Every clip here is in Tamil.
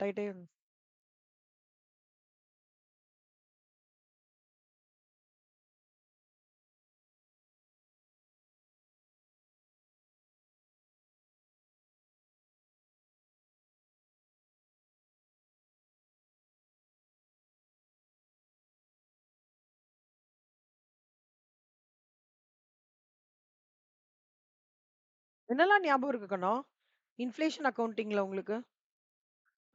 கட் ஆயிட்டே என்னலாம் ஞாபகம் இருக்கு கண்ணா? இன்ஃப்ளேஷன் அக்கவுண்டிங்ல உங்களுக்கு?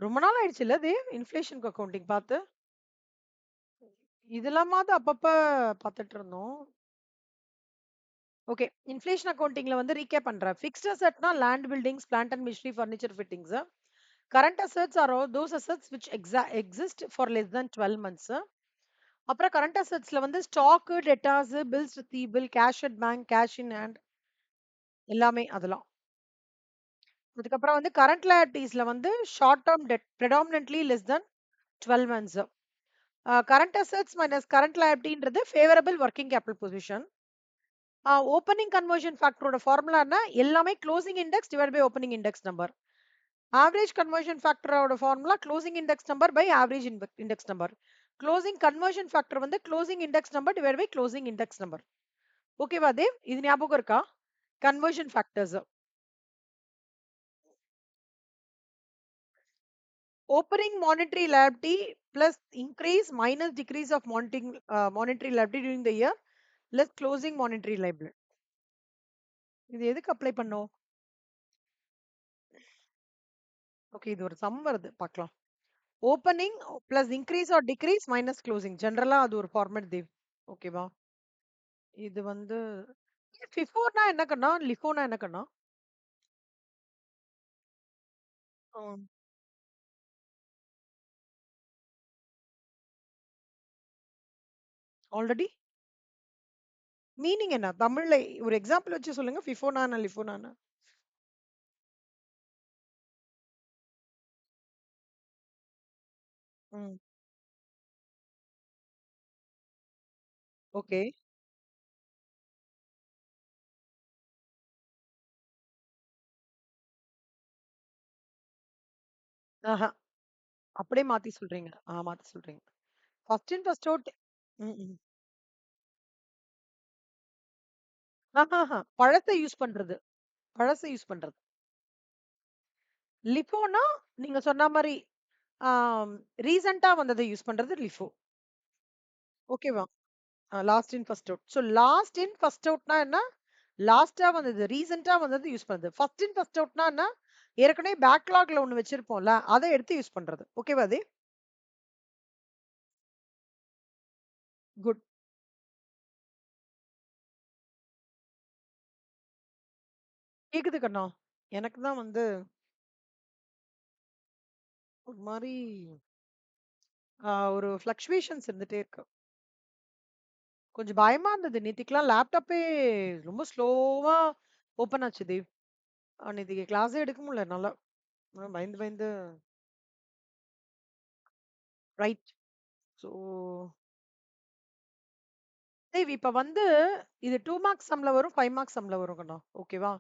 ரொம்ப நாள் ஆயிடுச்சுல்ல அது இன்ஃப்ளேஷன் அக்கவுண்டிங் பார்த்து? இதெல்லாமாவது அப்பப்ப பார்த்துட்டு இருந்தோம். ஓகே. இன்ஃப்ளேஷன் அக்கவுண்டிங்ல வந்து ரீகேப் பண்றேன். ஃபிக்ஸ்ட் அசெட்னா land, buildings, plant and machinery, furniture, fittings. Current assets are those assets which exist for less than 12 months. அப்புறம் கரண்ட் அசெட்ஸ்ல வந்து stock, debtors, bills receivable, cash at bank, cash in hand எல்லாமே அதெல்லாம். அதுக்கப்புறம் வந்து கரண்ட் லயபிலிட்டீஸ்ல வந்து short term debt predominantly less than 12 months. Current assets minus current லயபிலிட்டின்றது favourable working capital position. Opening conversion ஃபேக்டரோட ஃபார்முலானா எல்லாமே closing index divide by opening index number. Average conversion ஃபேக்டரோட formula closing index number by average index number. Closing conversion factor வந்து closing index number divide by closing index number. ஓகேவா தேவ்? இது ஞாபகம் இருக்கா? Conversion factors. Opening monetary liability plus increase minus decrease of monetary liability during the year less closing monetary liability. இது எதுக்கு அப்ளை பண்ணோம்? ஓகே, இது ஒரு சம் வருது பார்க்கலாம். Opening plus increase or decrease minus closing. ஜெனரலா அது ஒரு ஃபார்மேட் தேவ். ஓகேவா? இது வந்து ஃபிஃபோனா என்ன கண்ணா? லிஃபோனா என்ன கண்ணா? ஆல்ரெடி மீனிங் என்ன? தமிழ்ல ஒரு எக்ஸாம்பிள் வச்சு சொல்லுங்க. ஃபிஃபோனா லிஃபோனா. ம். ஓகே. ஆஹா. அப்படியே மாத்தி சொல்றீங்க. மாத்தி சொல்றீங்க. First in first out. ம், ம். பழத்த யூஸ் பண்றது. பழச யூஸ் பண்றது. லிஃபோனா நீங்க சொன்ன மாரி ஆம் ரீசென்ட்டா வந்தத யூஸ் பண்றது லிஃபோ. ஓகேவா? Last in first out. So last in first அவுட்னா என்ன? லாஸ்ட்டா வந்தது, ரீசென்ட்டா வந்தது யூஸ் பண்றது. ஃபர்ஸ்ட் இன் ஃபர்ஸ்ட் அவுட்னா என்ன? ஏற்கனவே பேக்லாக்ல ஒண்ணு வச்சிருப்போம்ல, அத எடுத்து யூஸ் பண்றது. ஓகேவா அது? குட். கேக்குது கண்ணா. எனக்கு தான் வந்து ஒரு மாரி ஒரு ஃப்ளக்சுவேஷன்ஸ் இருந்துட்டே இருக்கு. கொஞ்சம் பயமா இருந்தது. நேத்திக்குலாம் லேப்டாப்பே ரொம்ப ஸ்லோவா ஓப்பன் ஆச்சு தேவ். நேத்திக்கு கிளாஸே எடுக்க முடியல என்னால. பயந்து பயந்து ரைட். ஸோ தேவ் இப்ப வந்து இது 2 மார்க்ஸ் சம்ல வரும், 5 மார்க்ஸ் சம்ல வரும் கண்ணா. ஓகேவா?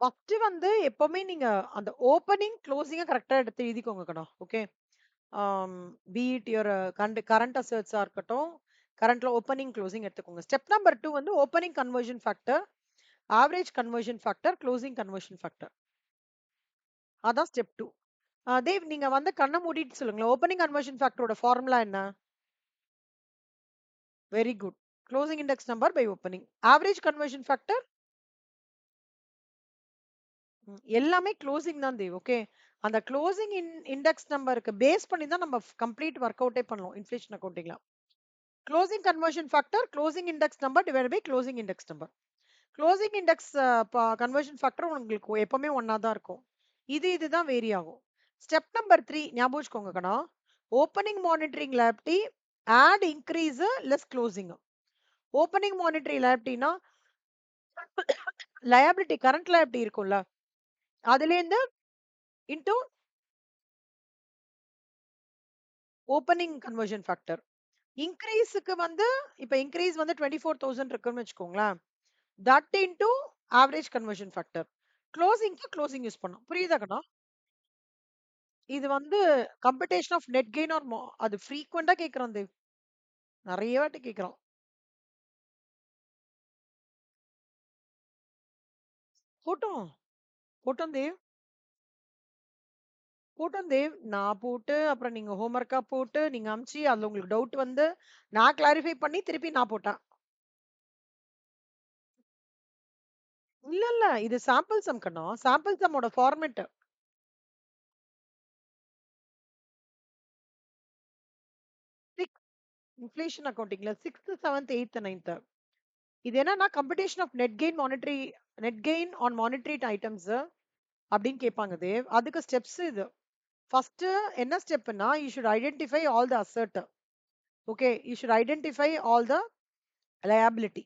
ஃபர்ஸ்ட் வந்து எப்பவுமே நீங்க அந்த ஓப்பனிங், க்ளோசிங்க கரெக்ட்டா எடுத்து எழுதிக்கோங்க கண்ணா. ஓகே. ஆம் பி இட் யுவர் கரண்ட் அசெட்ஸா இருக்கட்டும், கரண்ட்ல ஓப்பனிங், க்ளோசிங் எடுத்துக்கோங்க. ஸ்டெப் நம்பர் 2 வந்து opening conversion factor, average conversion factor, closing conversion factor. அதான் ஸ்டெப் 2. தேவ் நீங்க வந்து கண்ண மூடிட்டு சொல்லுங்களேன். ஓப்பனிங் கன்வர்ஷன் ஃபேக்டரோட ஃபார்முலா என்ன? Very good. Closing index number by opening. Average conversion factor எல்லாமே க்ளோசிங் தான் தேவ். ஓகே. அந்த க்ளோசிங் இண்டெக்ஸ் நம்பருக்கு பேஸ் பண்ணி தான் நம்ம கம்ப்ளீட் ஒர்க் அவுட்டே பண்ணுவோம் இன்ஃப்ளேஷன் அக்கவுண்டிங்ல. Closing conversion factor, closing index number divided by closing index number. Closing index conversion factor உங்களுக்கு எப்பவுமே ஒண்ணா தான் இருக்கும். இதுதான் வேரி ஆகும். ஸ்டெப் நம்பர் 3 ஞாபகம் வச்சுக்கோங்க கண்ணா. Opening monitoring liability add increase less closing. Opening monetary லியாபிலிட்டினா லியாபிலிட்டி கரண்ட் லியாபிலிட்டி இருக்கும்ல. அதுலேருந்து இன்டூ ஓப்பனிங் கன்வர்ஷன் ஃபேக்டர். இன்கிரீஸ்க்கு வந்து இப்ப இன்கிரீஸ் வந்து 24,000 இருக்குன்னு வச்சுக்கோங்களேன். That into average conversion factor. க்ளோசிங்க்கு க்ளோசிங் யூஸ் பண்ணணும். புரியுதா கண்ணா? இது வந்து computation of net gain or அது ஃப்ரீக்வென்ட்டா கேட்கறான் தேவ். நெறைய வாட்டி கேட்கறான். போட்டோம். போட்டோம் தேவ். போட்டோம் தேவ். நான் போட்டு, அப்புறம் நீங்க ஹோம் ஒர்க்கா போட்டு, நீங்க அனுப்பிச்சு, அதுல உங்களுக்கு டவுட் வந்து, நான் கிளாரிஃபை பண்ணி திருப்பி நான் போட்டேன். இல்ல, இல்ல. இது சாம்பிள் சம் கண்ணா. சாம்பிள் சம்மோட ஃபார்மேட். இன்ஃப்ளேஷன் அக்கவுண்டிங்ல 6த், 7த், 8த், 9த். இது என்னன்னா computation of net gain on monetary items அப்படின்னு கேட்பாங்க தேவ். அதுக்கு ஸ்டெப்ஸ் இது. ஃபர்ஸ்ட் என்ன ஸ்டெப்னா you should identify all the asset. Okay, you should identify all the liability.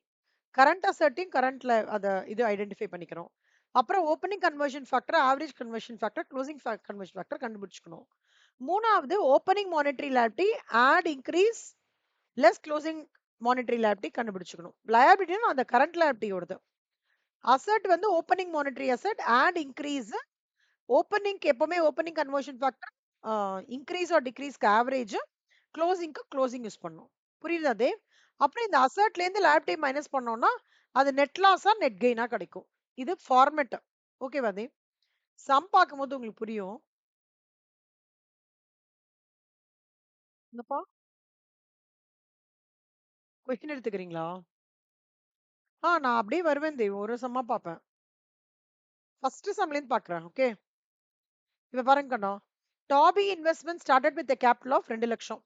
Current அசெட்டையும் கரண்ட்ல அத இது ஐடென்டிஃபை பண்ணிக்கிறோம். அப்புறம் opening conversion factor, average conversion factor, closing conversion factor கண்டுபிடிச்சுக்கணும். மூணாவது opening monetary liability add increase less closing monetary liability கண்டுபிடிச்சுக்கணும். லயபிலிட்டினா அந்த கரண்ட் லியாபிலிட்டியோடது. அசெட் வந்து opening monetary asset add increase. ஓப்பனிங்க்கு எப்பவுமே opening conversion factor increase or டிக்ரீஸ்க்கு ஆவரேஜ், க்ளோசிங்க்கு க்ளோசிங் யூஸ் பண்ணணும். புரியுதா தேவ்? அப்புறம் இந்த அசெட்ல இருந்து லியாபிலிட்டி மைனஸ் பண்ணோம்னா அது நெட் லாஸா நெட் கெயினா கிடைக்கும். இது ஃபார்மேட். ஓகேவா தேவ்? சம் பார்க்கும்போது உங்களுக்கு புரியும். என்னப்பா கொஸ்டின் எடுத்துக்கிறீங்களா? நான் அப்படியே வருவேன் தேவ். ஒரு சம்மா பார்ப்பேன். ஃபர்ஸ்ட் சம்ல இருந்து பார்க்குறேன். ஓகே, இப்ப பாருங்க கண்ணா. டாபி investment started with capital of 2 லட்சம்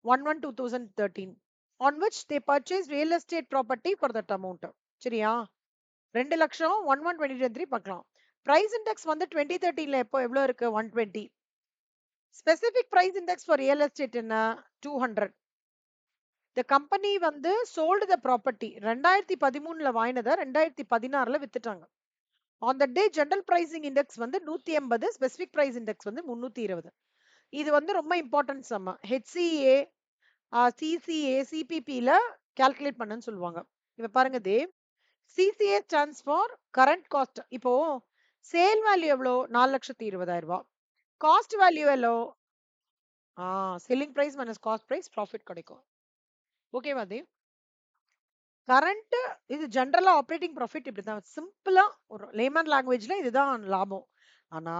1/1/2013 on which they purchased real estate property for that amount. சரியா? 2 லட்சம் 1/1/2023 பார்க்கலாம். பிரைஸ் இண்டெக்ஸ் வந்து 2013ல எப்போ எவ்வளவு இருக்கு? 120. Specific price index for real estate என்ன? 200. the company வந்து sold the property 2013ல வாங்கினதை 2016ல வித்துட்டாங்க. on the day general pricing index வந்து 180, specific price index வந்து 320. இது வந்து ரொம்ப இம்பார்ட்டன்ட் சம். HCA, CCA, CPPல கால்குலேட் பண்ணுன்னு சொல்லுவாங்க. இப்ப பாருங்க Dev. CCA stands for current cost. இப்போ சேல் வேல்யூ எவ்வளோ? 4,20,000. காஸ்ட் வேல்யூ எவ்வளோ? Selling price minus cost price profit கிடைக்கும். ஓகேவா தேவ்? கரண்ட் இது ஜெனரலா ஆப்பரேட்டிங் ப்ராஃபிட் இப்படிதான் சிம்பிளா ஒரு லேமன் லாங்குவேஜ்ல இதுதான் லாபம். ஆனா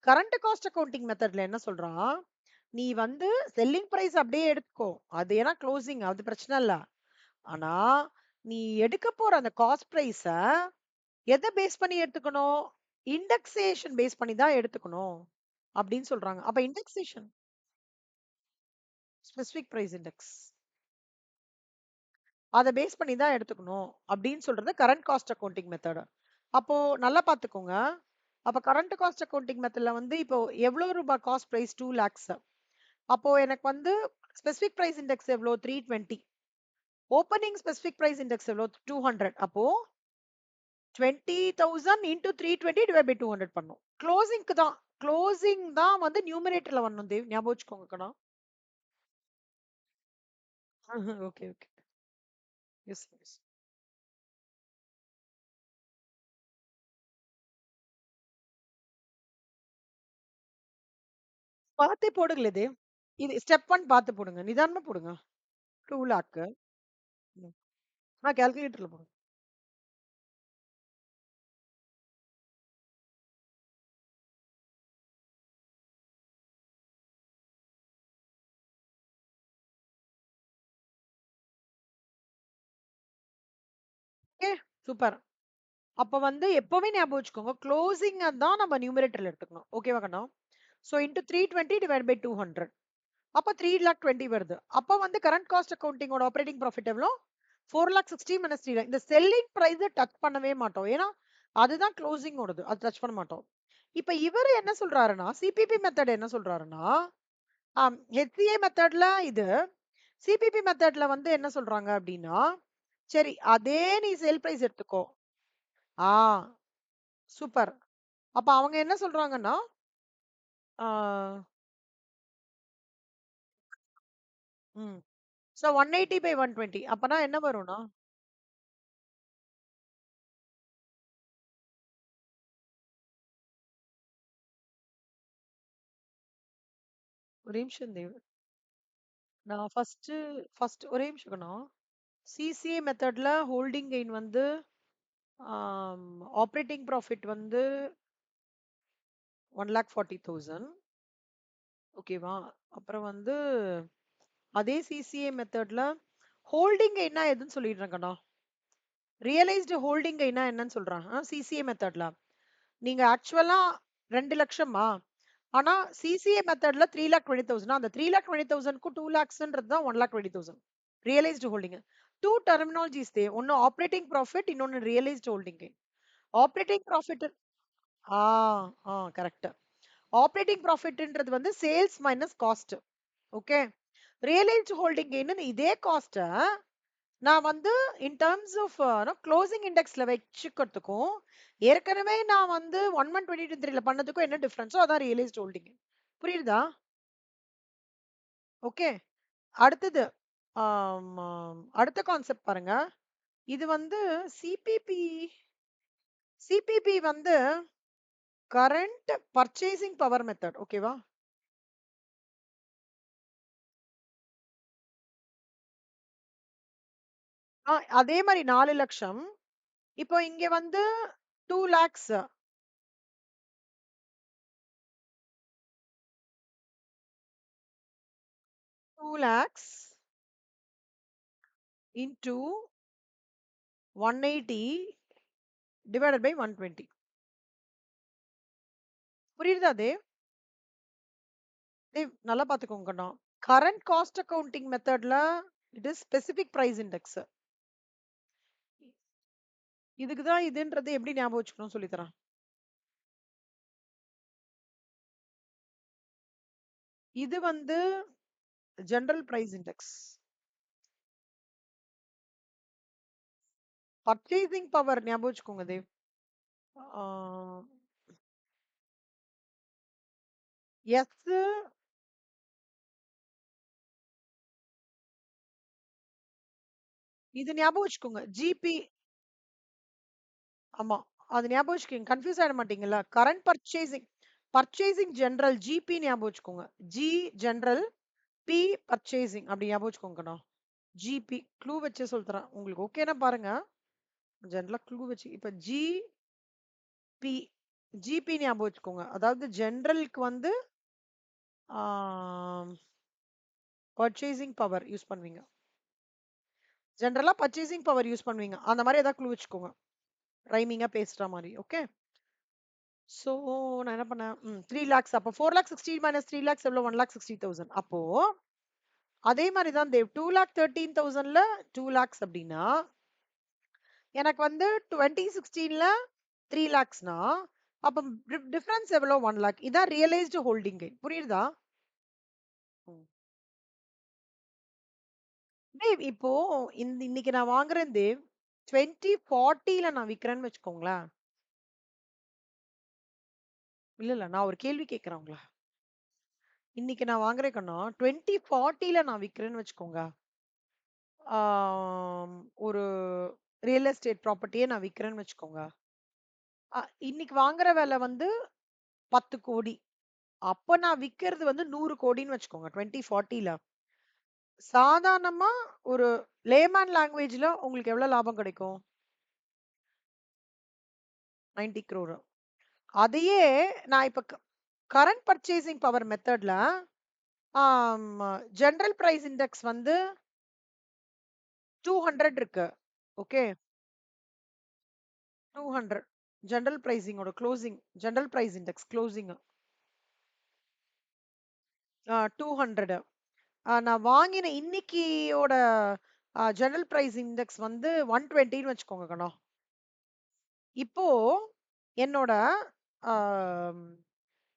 கரண்ட் காஸ்ட் அக்கவுண்டிங் மெத்தட்ல என்ன சொல்றான்? நீ வந்து செல்லிங் பிரைஸ் அப்படியே எடுத்துக்கோ. அது ஏன்னா க்ளோசிங் அது பிரச்சனை இல்ல. ஆனா நீ எடுக்க போற அந்த காஸ்ட் பிரைஸ எதை பேஸ் பண்ணி எடுத்துக்கணும்? இண்டெக்ஸேஷன் பேஸ் பண்ணி தான் எடுத்துக்கணும் அப்படின்னு சொல்றாங்க. அப்ப இண்டெக்ஸேஷன் ஸ்பெசிபிக் பிரைஸ் இண்டெக்ஸ் அத பேஸ் பண்ணி தான் எடுத்துக்கணும் அப்படின்னு சொல்றது கரண்ட் காஸ்ட் அக்கவுண்டிங் மெத்தட். அப்போ நல்லா பார்த்துக்கோங்க. அப்ப கரண்ட் காஸ்ட் அக்கவுண்டிங் மெத்தட்ல வந்து இப்போ எவ்வளவு ரூபாய் காஸ்ட் பிரைஸ் 2 lakhs. அப்போ எனக்கு வந்து ஸ்பெசிபிக் பிரைஸ் இண்டெக்ஸ் எவ்வளோ? 320. ஓப்பனிங் ஸ்பெசிபிக் பிரைஸ் இண்டெக்ஸ் எவ்வளோ? 200. அப்போ 20,000 into 320 divided by 200 பண்ணும். க்ளோசிங்க்கு தான். க்ளோசிங் தான் வந்து நியூமரேட்டர்ல வரணும் தேவ். ஞாபகம் வச்சுக்கோங்க கண்ணா. Okay, okay. Yes, yes. பார்த்தே போடுங்களே தேவ். இது ஸ்டெப் 1 பார்த்து போடுங்க. நிதானமா போடுங்க. 2 lakh. கால்குலேட்டர்ல போடுங்க. Okay, super. அப்ப வந்து எப்பவுமே ஞாபகம் வச்சுக்கோங்க. க்ளோசிங் தான் நம்ம நியூமரேட்டர்ல எடுத்துக்கணும். ஓகேவா கண்ணா? So into 320 divide by 200. அப்ப 3,20,000 வருது. அப்ப வந்து கரண்ட் காஸ்ட் அக்கவுண்டிங்கோட ஆப்பரேட்டிங் ப்ராஃபிட் எவ்வளோ? 4,60 மைனஸ் 3 இந்த செல்லிங் பிரைஸ் டச் பண்ணவே மாட்டோம். ஏன்னா அதுதான் க்ளோசிங் ஓடது. அது டச் பண்ண மாட்டோம். இப்ப இவரு என்ன சொல்றாருன்னா, சிபிபி மெத்தட் என்ன சொல்றாருன்னா, HCA மெத்தட்ல இது, சிபிபி மெத்தட்ல வந்து என்ன சொல்றாங்க அப்படின்னா, சரி அதே நீ சேல் பிரைஸ் எடுத்துக்கோ. ஆ சூப்பர். அப்ப அவங்க என்ன சொல்றாங்கன்னா, ஆ ம். ஸோ 180/120 அப்பனா என்ன வரும்னா? ஒரே நிமிஷம் தேவ். நான் ஃபர்ஸ்ட் ஒரே நிமிஷம் கண்ணா. சிசிஏ மெத்தட்ல ஹோல்டிங் கெயின் வந்து ஆப்பரேட்டிங் ப்ராஃபிட் வந்து 1,40,000 ஓகேவா? அப்புறம் வந்து அதே சிசிஏ மெத்தட்ல ஹோல்டிங் கெயின்னா எதுன்னு சொல்லிடுறேன் கண்ணா. ரியலைஸ்டு ஹோல்டிங் கெயின்னா என்னன்னு சொல்றேன். சிசிஏ மெத்தட்ல. நீங்க ஆக்சுவலா 2,00,000 ஆனா சிசிஏ மெத்தட்ல 3,20,000 அந்த 3,20,000க்கும் 2 lakhsன்றது தான் 1,20,000 realised holding. Two terminologies they ஒன்னு ஆப்பரேட்டிங் ப்ராஃபிட் இன்னொன்னு realised holding gain. Operating profit ah correct. Operating ப்ராஃபிட்ன்றது வந்து sales minus cost. Okay. Realised holding gain இதே காஸ்ட நான் வந்து இன் டர்ம்ஸ் ஆஃப் க்ளோசிங் இண்டெக்ஸ்ல வச்சுக்கிறதுக்கும் ஏற்கனவே நான் வந்து 1/1/2023ல பண்ணதுக்கும் என்ன டிஃபரன்ஸோ அதான் ரியலைஸ்டு ஹோல்டிங். புரியுதா? ஓகே. அடுத்தது அடுத்த கான்செப்ட் பாருங்க. இது வந்து சிபிபி சிபிபி வந்து கரண்ட் பர்ச்சேசிங் பவர் மெத்தட். ஓகேவா? அதே மாதிரி 4,00,000 இப்போ இங்க வந்து 2 lakhs 2 lakhs into 180 divided by 120. புரியுதா தேவ்? தேவ் நல்லா பாத்துக்கோங்கண்ணா. கரண்ட் காஸ்ட் அக்கவுண்டிங் மெத்தட்ல it is specific price index. இதுக்கு தான் இதுன்றது எப்படி ஞாபகம் வச்சுக்கணும் சொல்லி தரேன். இது வந்து general price index. Purchasing power ஞாபகம் வச்சுக்கோங்க தேவ். எஸ் இது ஞாபகம் வச்சுக்கோங்க. ஜிபி ஆமா. அது ஞாபகம் வச்சுக்கோங்க. கன்ஃப்யூஸ் ஆயிட மாட்டீங்கல்ல. கரண்ட் பர்ச்சேசிங் ஜெனரல் ஜிபி ஞாபகம் வச்சுக்கோங்க. ஜி ஜெனரல் பி பர்ச்சேசிங் அப்படி ஞாபகம் வச்சுக்கோங்கண்ணா. ஜிபி க்ளூ வச்சே சொல்றேன். உங்களுக்கு ஓகேனா பாருங்க. ஜெனரலா க்ளூ வச்சு இப்ப ஜிபி ஜிபி ஞாபகம் வச்சுக்கோங்க. அதாவது ஜெனரலுக்கு வந்து பர்ச்சேசிங் பவர் யூஸ் பண்ணுவீங்க. ஜெனரலா பர்ச்சேசிங் பவர் யூஸ் பண்ணுவீங்க. அந்த மாதிரி ஏதாவது க்ளூ வச்சுக்கோங்க. ரைமிங்கா பேசுற மாதிரி. ஓகே. சோ நான் என்ன பண்ணேன் 3 lakhs அப்போ 4,60,000 minus 3 lakhs எவ்வளவு 1,60,000 அப்போ அதே மாதிரி தான் தேவ் 2,13,000ல 2 lakhs அப்படின்னா எனக்கு வந்து 2016ல 3 lakhsனா அப்ப டிஃபரன்ஸ் எவ்வளவு 1 lakh இதான் ரியலைஸ்டு ஹோல்டிங் கெயின். புரியுதா? ம். தேவ் இப்போ இன்னைக்கு நான் வாங்குறேன் தேவ் 2040ல நான் விக்கிறேன்னு வச்சுக்கோங்களேன். இல்ல இல்ல நான் ஒரு கேள்வி கேட்கிறேன் உங்களை. இன்னைக்கு நான் வாங்குறேன் கண்ணா 2040ல நான் விக்கிறேன்னு வச்சுக்கோங்க. ஆம், ஒரு ரியல் எஸ்டேட் ப்ராப்பர்ட்டியே நான் விக்கிறேன்னு வச்சுக்கோங்க. இன்னைக்கு வாங்குற விலை வந்து 10 கோடி. அப்ப நான் விக்கிறது வந்து 100 கோடின்னு வச்சுக்கோங்க 2040ல. சாதாரணமா ஒரு லேமேன் லாங்குவேஜ்ல உங்களுக்கு எவ்வளவு லாபம் கிடைக்கும்? 90 crore. அதையே நான் இப்ப கரண்ட் பர்ச்சேசிங் பவர் மெத்தட்ல ஜெனரல் பிரைஸ் இண்டெக்ஸ் வந்து 200 இருக்கு. ஓகே. 200 ஜெனரல் பிரைசிங்கோட closing general price index closing 200. நான் வாங்கின இன்னைக்கியோட ஜெனரல் பிரைஸ் இண்டெக்ஸ் வந்து 120ன்னு வச்சுக்கோங்க கண்ணா. இப்போ என்னோட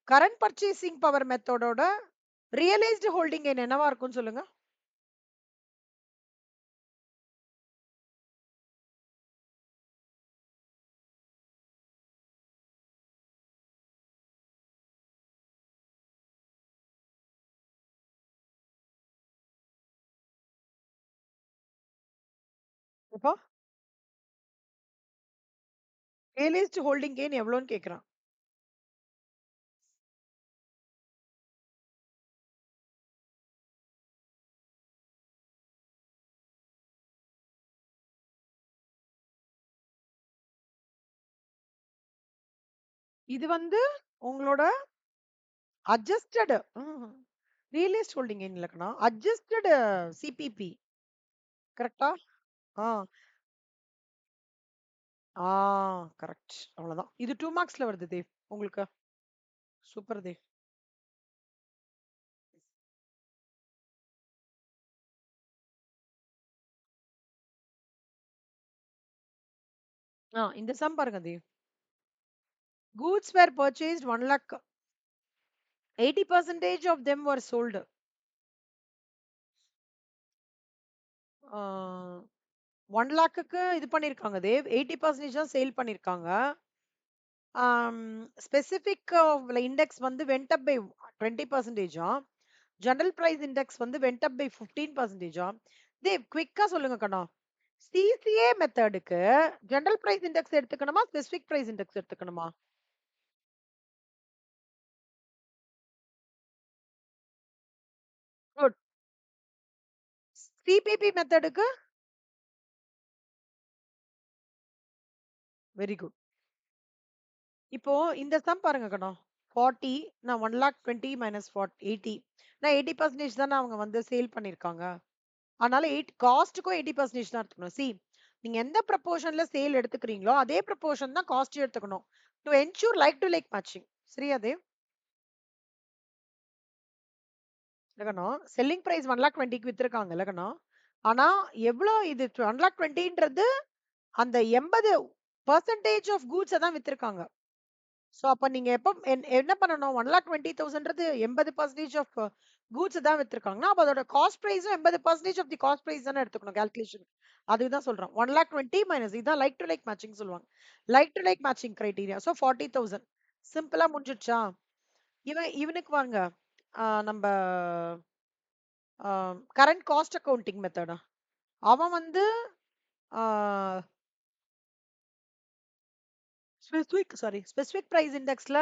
கரண்ட் பர்ச்சேசிங் பவர் மெத்தடோட ரியலைஸ்டு ஹோல்டிங் என்னவா இருக்கும்னு சொல்லுங்க. என்னப்பா? ரியலைஸ்டு ஹோல்டிங் கெயின் எவ்வளோன்னு கேட்குறான். இது வந்து உங்களோட அட்ஜஸ்டட் ரியலைஸ்ட் ஹோல்டிங் கெயின் இல்லக்கண்ணா. Adjusted CPP. கரெக்ட்டா? ஆ. Ah correct. அவ்வளோதான். இது 2 மார்க்ஸ்ல வருது தேவ். உங்களுக்கு. சூப்பர் தேவ். இந்த சம் பாருங்க Dev. Goods were purchased 1 lakh. 80% of them were sold. ஆ 1 லாக்குக்கு இது பண்ணியிருக்காங்க தேவ். 80% தான் சேல் பண்ணியிருக்காங்க. ஸ்பெசிஃபிக் இண்டெக்ஸ் வந்து went up by 20%. General price index வந்து வென்ட் அப் பை 15%. தேவ் குயிக்கா சொல்லுங்க கண்ணா. சிசிஏ மெத்தடுக்கு ஜெனரல் பிரைஸ் இண்டெக்ஸ் எடுத்துக்கணுமா? ஸ்பெசிஃபிக் பிரைஸ் இண்டெக்ஸ் எடுத்துக்கணுமா? குட். சிபிபி மெத்தடுக்கு வெரி குட். இப்போ இந்த சம் பாருங்க கண்ணா. 40 நான் 1 லாக் 20 மைனஸ் 80 நான் 80% தானே அவங்க வந்து சேல் பண்ணியிருக்காங்க. அதனால காஸ்ட்டுக்கும் 80% தான் எடுத்துக்கணும். நீங்க எந்த ப்ரப்போர்ஷன்ல சேல் எடுத்துக்கிறீங்களோ அதே ப்ரப்போர்ஷன் தான் காஸ்ட் எடுத்துக்கணும். To ensure like to like matching. சரியா தேவ்? இல்லக்கண்ணா செல்லிங் பிரைஸ் 1 லாக் 20க்கு வித்திருக்காங்க இல்லக்கண்ணா. ஆனா எவ்வளோ இது 1 லாக் 20ன்றது அந்த 80% ஆஃப் கூட்ஸ தான் வித்திருக்காங்க. சோ அப்ப நீங்க எப்ப என்ன பண்ணணும்? 1,20,000ன்றது 80% ஆஃப் கூட்ஸ் தான் வித்திருக்காங்கன்னா, அப்ப அதோட காஸ்ட் பிரைஸும் 80% ஆஃப் தி காஸ்ட் பிரைஸ் தானே எடுத்துக்கணும் கால்குலேஷன். அதுதான் சொல்றேன். 1,20,000 மைனஸ் இதான் லைக் டு லைக் மேட்சிங் சொல்லுவாங்க. Like to like matching criteria. So 40,000 சிம்பிளா முடிஞ்சிடுச்சா? இவனுக்கு வாங்க. நம்ப கரண்ட் காஸ்ட் அக்கவுண்டிங் மெத்தடா? அவன் வந்து ஆ ஸ்பெசிபிக் பிரைஸ் இண்டெக்ஸ்ல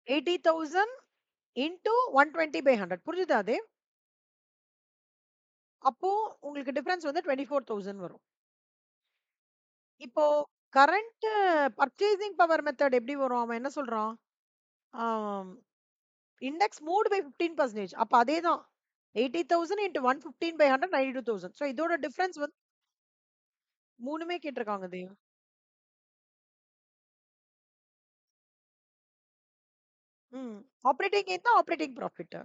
80,000 இன்டூ 120/100 புரிஞ்சுதா அது? அப்போ உங்களுக்கு டிஃபரன்ஸ் வந்து 24,000 வரும். இப்போ கரண்ட் பர்ச்சேசிங் பவர் மெத்தட் எப்படி வரும்? அவன் என்ன சொல்றான்? ஆம், இண்டெக்ஸ் மூவ்ட் பை 15%. அப்ப அதேதான். 80,000 இன்டு 115/100 92,000. ஸோ இதோட டிஃபரன்ஸ் வந்து 3மே கேட்டிருக்காங்க தேவ். ம். ஆப்பரேட்டிங் கெயின் தான் ஆப்பரேட்டிங் ப்ராஃபிட்.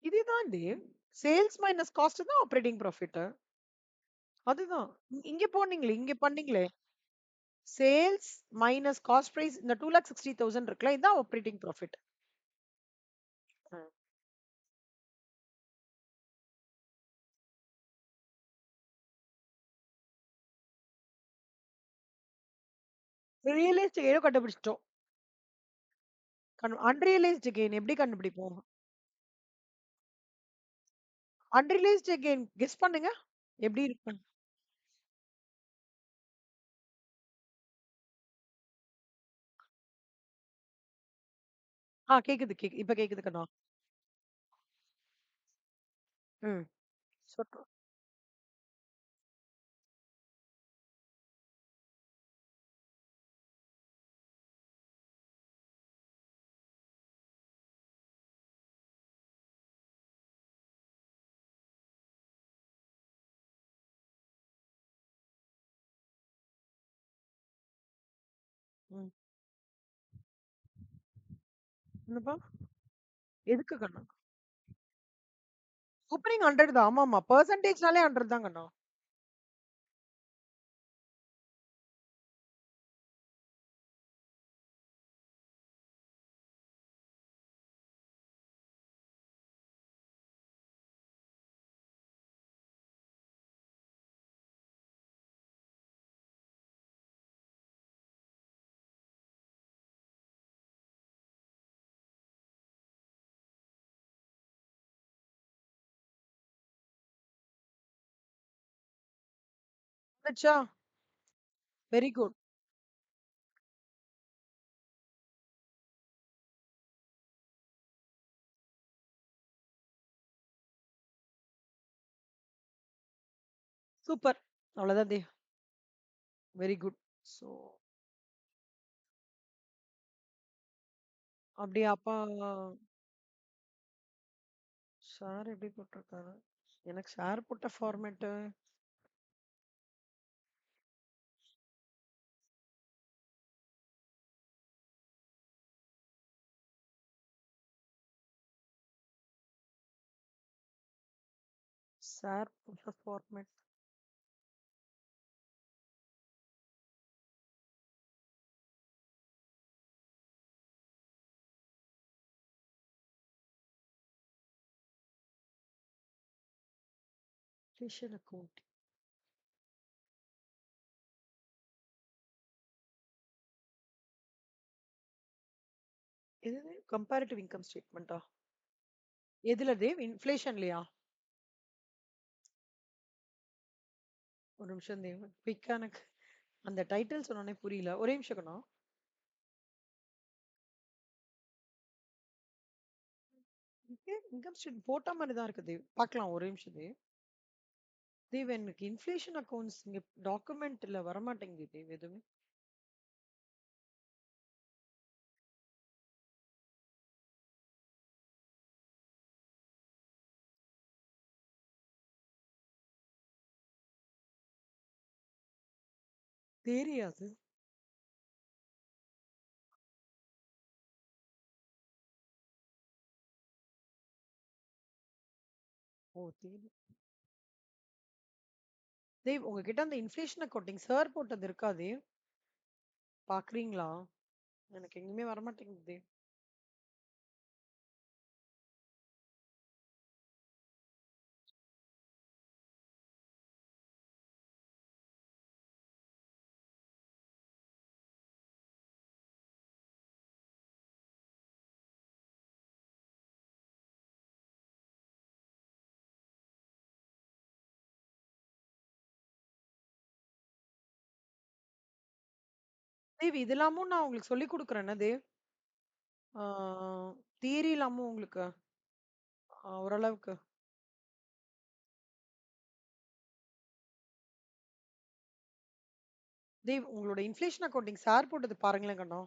இதுதான் தேவ். சேல்ஸ் மைனஸ் காஸ்ட் தான் ஆப்பரேட்டிங் ப்ராஃபிட். அதுதான். இங்க போனீங்களே, இங்க பண்ணீங்களே. சேல்ஸ் மைனஸ் காஸ்ட் பிரைஸ் இந்த 2,60,000 இருக்குல்ல, இதான் ஆப்பரேட்டிங் ப்ராஃபிட். ரியலைஸ்ட் கெயினோ கண்டுபிடிச்சிட்டோம். அன்ரியலைஸ்டு கெயின் எப்படி கண்டுபிடிப்போம்? அன்ரியலைஸ்டு கெயின் கெஸ் பண்ணுங்க. எப்படி இருக்கும்? கேக்குது இப்ப கேக்குது கண்ணா. ம். சொல்றோம். ம். என்னப்பா? எதுக்கு கண்ணா? ஓப்பனிங் 100 தான். ஆமாமா. பெர்சன்டேஜ்னாலே 100 தான் கண்ணா. வந்துச்சா? Very good. சூப்பர். அவ்வளோதான் தி. Very good. ஸோ அப்படியே அப்பா ஷேர் எப்படி போட்டிருக்காரு? எனக்கு ஷேர் போட்ட ஃபார்மேட்டு ஷேர் போட்ட ஃபார்மேட் ஃபேஷியல் அக்கௌண்ட். இது கம்பேரிட்டிவ் இன்கம் ஸ்டேட்மெண்ட்டா? எதுல தேவ்? இன்ஃப்ளேஷன்லயா? ஒரு நிமிஷம் தேவ். குயிக்கா எனக்கு அந்த டைட்டில் சொன்னோனே புரியல. ஒரே நிமிஷம் கண்ணா. இன்கம் ஸ்டேட்மெண்ட் போட்ட மாதிரி தான் இருக்கு தேவ். பார்க்கலாம் ஒரு நிமிஷம் தேவ். தேவ் எனக்கு இன்ஃப்ளேஷன் அக்கௌண்ட்ஸ் இங்க டாக்குமெண்ட்ல வரமாட்டேங்குது தேவ் எதுவுமே. தெரியாது. ஓ தேவ். தேவ் உங்ககிட்ட அந்த இன்ஃப்ளேஷன் அக்கௌண்டிங் சார் போட்டது இருக்கா தேவ்? பாக்குறீங்களா? எனக்கு எங்கேயுமே வரமாட்டேங்குது தேவ். தேவ் இது எல்லாமும் நான் உங்களுக்கு சொல்லி கொடுக்குறேன்ன தேவ். தியரி இல்லாம உங்களுக்கு ஓரளவுக்கு. தேவ் உங்களோட இன்ஃப்ளேஷன் அக்கௌண்டிங் சார் போட்டது பாருங்களேன் கண்ணா.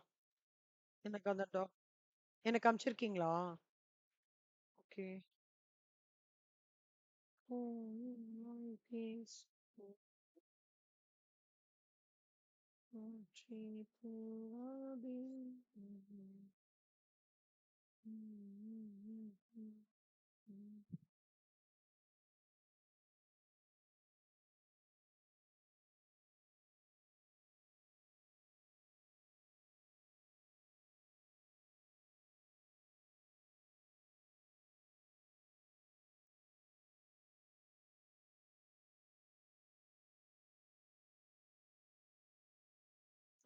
எனக்கு அந்த எனக்கு அனுப்பிச்சிருக்கீங்களா? Okay.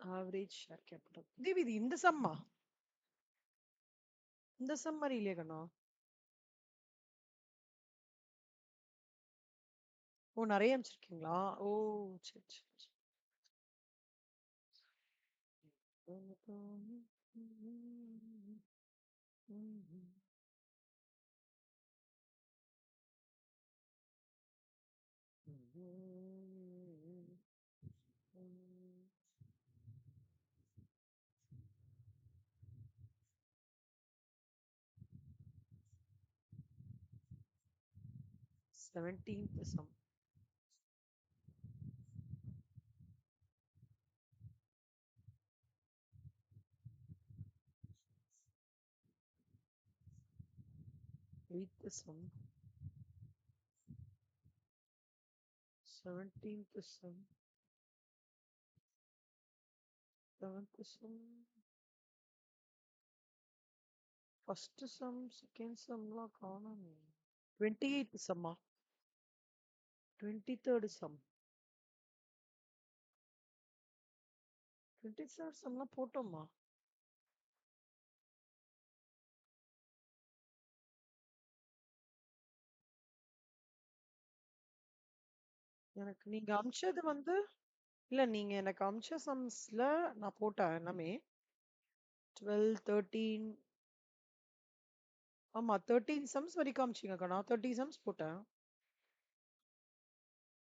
Average share capital. Dev இது இந்த சம்மா? இந்த சம் மாதிரி இல்லையா கண்ணா? ஓ நிறைய அனுப்பிச்சிருக்கீங்களா? ஓ சரி சரி. 17th sum. 8th sum. 17th sum. 7th sum. First sum, second sum லாம் காணோமே. 28th sumமா? 23rd sum. 23rd sumலாம் போட்டோமா? எனக்கு நீங்க அமிச்சது வந்து இல்ல நீங்க எனக்கு அமிச்ச சம்ஸ்ல நான் போட்டேன் எல்லாமே 12 13. ஆமா 13 சம்ஸ் வரைக்கும் அமிச்சிங்கக்கா. நான் 30 சம்ஸ் போட்டேன்.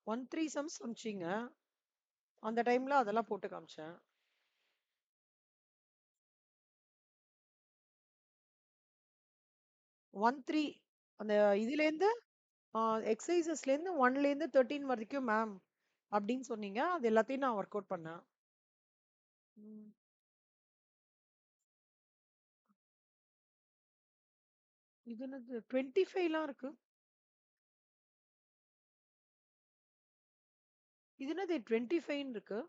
13 சம்ஸ் அமிச்சிங்க. அந்த டைம்ல அதெல்லாம் போட்டு காமிச்சேன். 13 அந்த இதுலேருந்து எக்ஸசைசஸ்லேருந்து 1லேருந்து 13 வரைக்கும் மேம் அப்படின்னு சொன்னீங்க. அது எல்லாத்தையும் நான் ஒர்க் அவுட் பண்ணேன். ம். இது என்னது 25லாம் இருக்கு. இது என்னது 25 இருக்கு.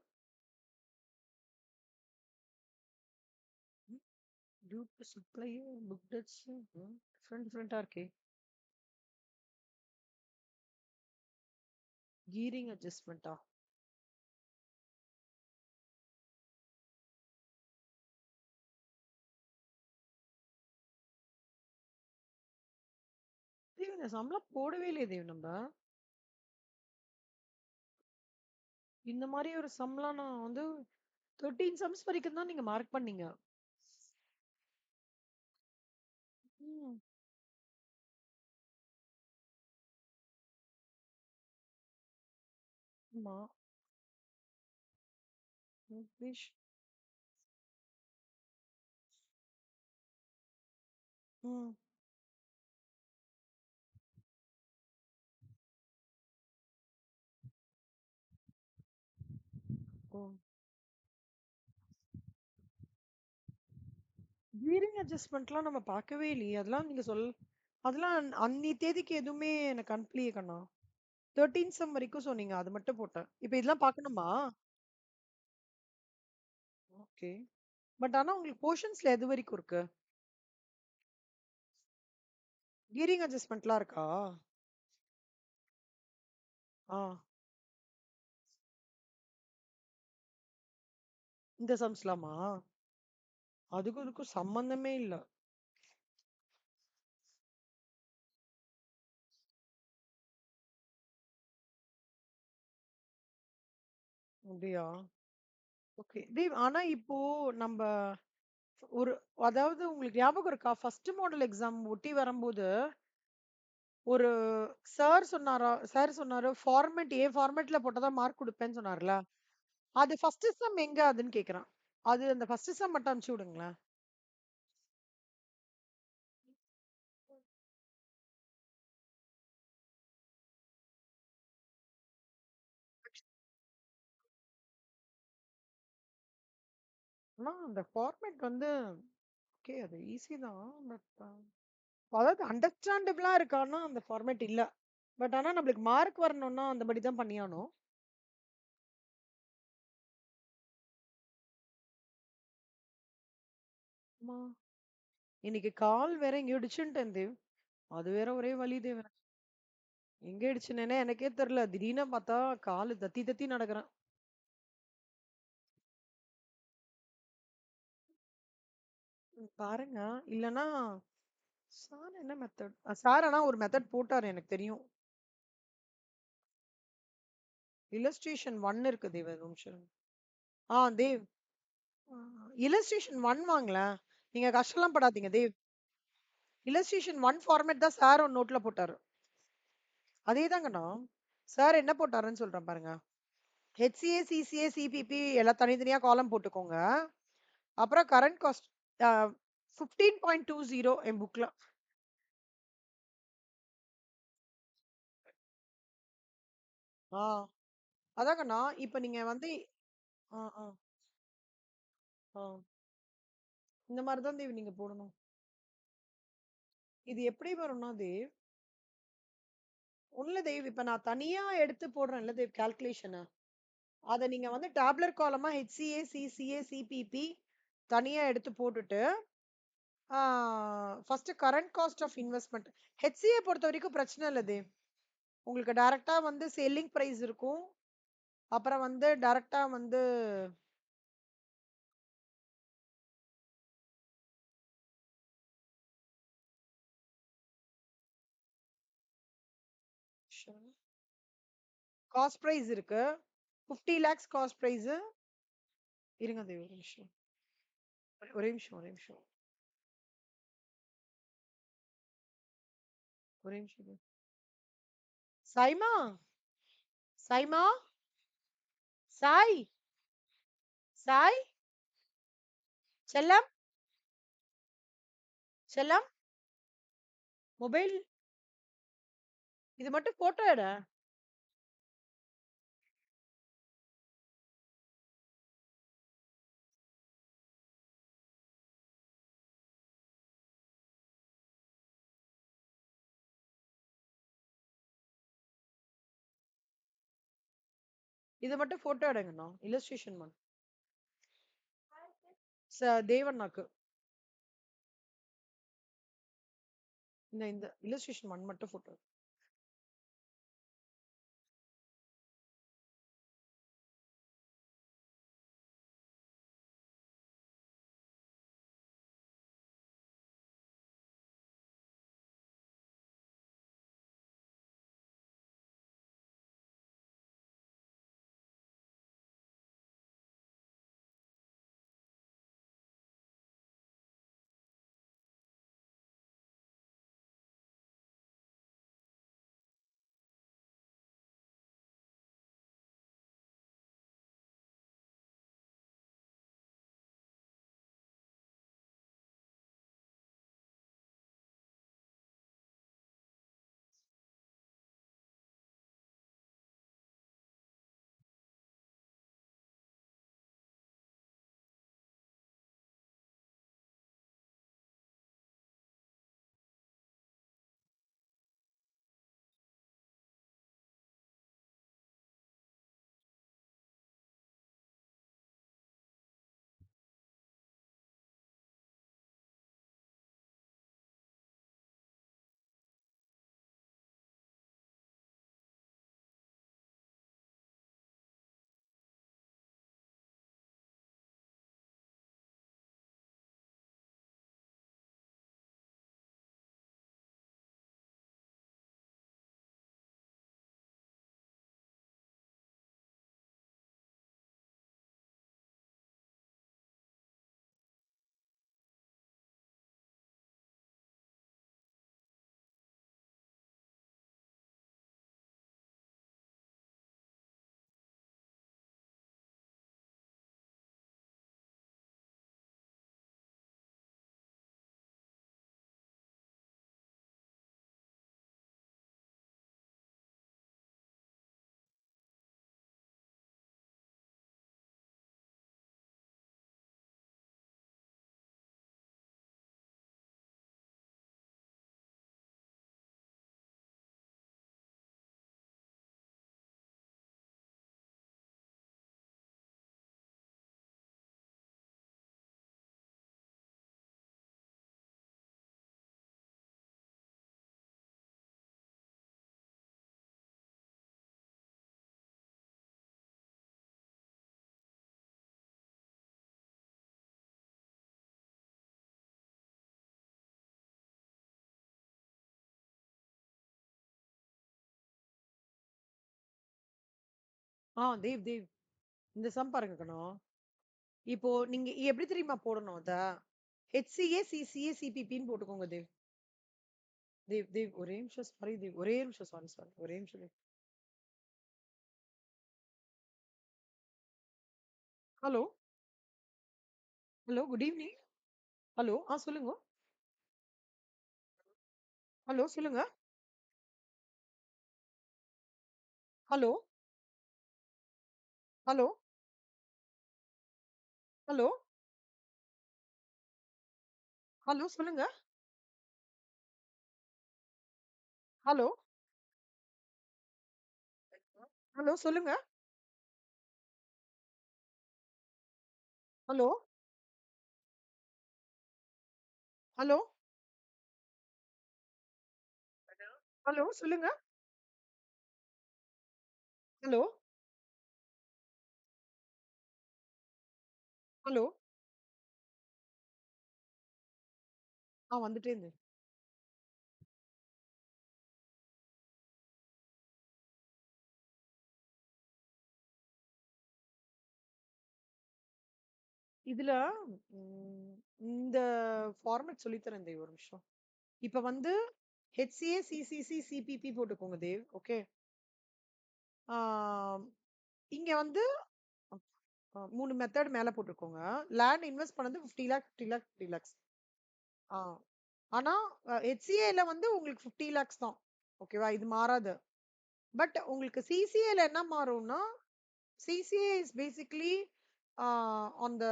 Due to supply book debts different டிஃப்ரெண்டா இருக்கே. கீரிங் அட்ஜஸ்ட்மெண்ட்டா? தேவ் இந்த சம்பளம் போடவே இல்லையே தேவ் நம்ம. இந்த மாதிரி ஒரு சம்பளம் நான் வந்து 13 சம்ஸ் வரைக்கும் தான் நீங்க மார்க் பண்ணீங்க. ம். ஆமா. இங்கிலீஷ். ம். ஓ. கீரிங் அட்ஜஸ்ட்மெண்ட்லாம் நம்ம பார்க்கவே இல்லையே. அதெல்லாம் நீங்க அதெல்லாம் அன்னி தேதிக்கு எதுவுமே எனக்கு அனுப்பலையே கண்ணா. 13 சம் வரைக்கும் சொன்னீங்க. அது மட்டும் போட்டேன். இப்ப இதெல்லாம் பார்க்கணுமா? ஓகே. பட் ஆனா உங்களுக்கு போர்ஷன்ஸ்ல எது வரைக்கும் இருக்கு? கீரிங் அட்ஜஸ்ட்மெண்ட்லாம் இருக்கா? ஆ. இந்த சம்ஸ்லாமா? அதுக்கும் இதுக்கும் சம்பந்தமே இல்ல. அப்படியா? ஓகே. தேவ் ஆனா இப்போ நம்ப ஒரு அதாவது உங்களுக்கு ஞாபகம் இருக்கா? ஃபர்ஸ்ட் மாடல் எக்ஸாம் ஒட்டி வரும்போது, ஒரு சார் சொன்னாரு ஃபார்மேட் ஃபார்மேட்ல போட்டா தான் மார்க் குடுப்பேன்னு சொன்னார்ல. அது ஃபர்ஸ்ட் செம் எங்க அதுன்னு கேட்கிறேன். அது அந்த ஃபர்ஸ்ட் செம் மட்டும் அனுப்பிச்சு விடுங்களேன். ஆனா அந்த ஃபார்மேட் வந்து ஓகே அது ஈஸி தான். பட் அதாவது அண்டர்ஸ்டாண்டபிளா இருக்கான்னா அந்த ஃபார்மேட் இல்ல. பட் ஆனா நம்மளுக்கு மார்க் வரணும்னா அந்தபடி தான் பண்ணியாகணும். ஆமா. இன்னைக்கு கால் வேற எங்கேயோ இடிச்சுன்ட்டேன் தேவ். அது வேற ஒரே வலி தேவ் எனக்கு. எங்க இடிச்சுனேனே எனக்கே தெரியல. திடீர்னு பார்த்தா காலு தத்தி தத்தி நடக்கிறேன். பாருங்க. இல்லன்னா சார் என்ன மெத்தட்? சார் ஆனா ஒரு மெத்தட் போட்டாரு எனக்கு தெரியும். இல்லஸ்ட்ரேஷன் 1 இருக்கு தேவ் ஒரு நிமிஷம். தேவ். இல்லஸ்ட்ரேஷன் 1 வாங்களேன். நீங்க கஷ்டம்லாம் படாதீங்க தேவ். இல்லஸ்ட்ரேஷன் 1 ஃபார்மேட் தான் சார் ஒரு நோட்ல போட்டாரு. அதேதாங்கண்ணா. சார் என்ன போட்டாருன்னு சொல்றேன் பாருங்க. ஹெச்சிஏ, சிசிஏ, சிபிபி எல்லாம் தனித்தனியா காலம் போட்டுக்கோங்க. அப்புறம் கரண்ட் காஸ்ட் 15.20 என் புக்ல. ஆ அதாங்கண்ணா. இப்ப நீங்க வந்து ஆ, ஆ, ஆ. இந்த மாதிரி தான் தேவ் நீங்க போடணும். இது எப்படி வரும்னா தேவ், ஒண்ணுல தேவ் இப்ப நான் தனியா எடுத்து போடுறேன்ல தேவ் கால்குலேஷன். அத நீங்க வந்து டேப்லர் காலமா ஹெச்சிஏ, சிசிஏ, சிபிபி தனியா எடுத்து போட்டுட்டு, first current cost of investment. HCA பொறுத்த வரைக்கும் பிரச்சனை இல்ல தேவ். உங்களுக்கு டைரக்ட்டா வந்து செல்லிங் பிரைஸ் இருக்கும். அப்புறம் வந்து டைரக்ட்டா வந்து காஸ்ட் பிரைஸ் இருக்கு. 50 லேக்ஸ் காஸ்ட் பிரைஸ். இருங்க தேவி ஒரு நிமிஷம். ஒரே நிமிஷம், ஒரே நிமிஷம், ஒரே நிமிஷம் தேவி. சாய்மா, சாய்மா, சாய், சாய், செல்லம், செல்லம், மொபைல் இது மட்டும் போட்டோ எடு. இது மட்டும் போட்டோ எடுங்கண்ணா. இல்லஸ்ட்ரேஷன் பண்ணு. தேவண்ணாக்கு. இந்த இல்லஸ்ட்ரேஷன் ஒன் மட்டும் போட்டோ. தேவ் தேவ் இந்த சம் பாருங்க கண்ணா. இப்போ நீங்க எப்படி தெரியுமா போடணும் அத? HCA CCA CPPன்னு போட்டுக்கோங்க தேவ். தேவ் தேவ் ஒரே நிமிஷம், சாரி தேவ், ஒரே நிமிஷம், சாரி சாரி, ஒரே நிமிஷம் Dev. Hello, hello, good evening. Hello, சொல்லுங்க. ஹலோ, சொல்லுங்க. ஹலோ, ஹலோ, ஹலோ, ஹலோ, சொல்லுங்க. ஹலோ, ஹலோ, சொல்லுங்க. ஹலோ, ஹலோ, ஹலோ, சொல்லுங்க. Hello, hello. வந்துட்டே இருந்தேன். இதுல ம், இந்த ஃபார்மேட் சொல்லித்தரேன் தேவ் ஒரு நிமிஷம். இப்ப வந்து ஹெச்சிஏ, சிசிசி, சிபிபி போட்டுக்கோங்க தேவ். ஓகே. இங்க வந்து 3 மெத்தட் மேல போட்டுக்கோங்க. லேண்ட் இன்வெஸ்ட் பண்ணது 50 லேக், 50 லேக், 50 லேக்ஸ். ஆ. ஆனா ஹெச்சிஏல வந்து உங்களுக்கு 50 லேக்ஸ் தான். ஓகேவா? இது மாறாது. பட் உங்களுக்கு சிசிஏல என்ன மாறும்னா, CCA is basically on the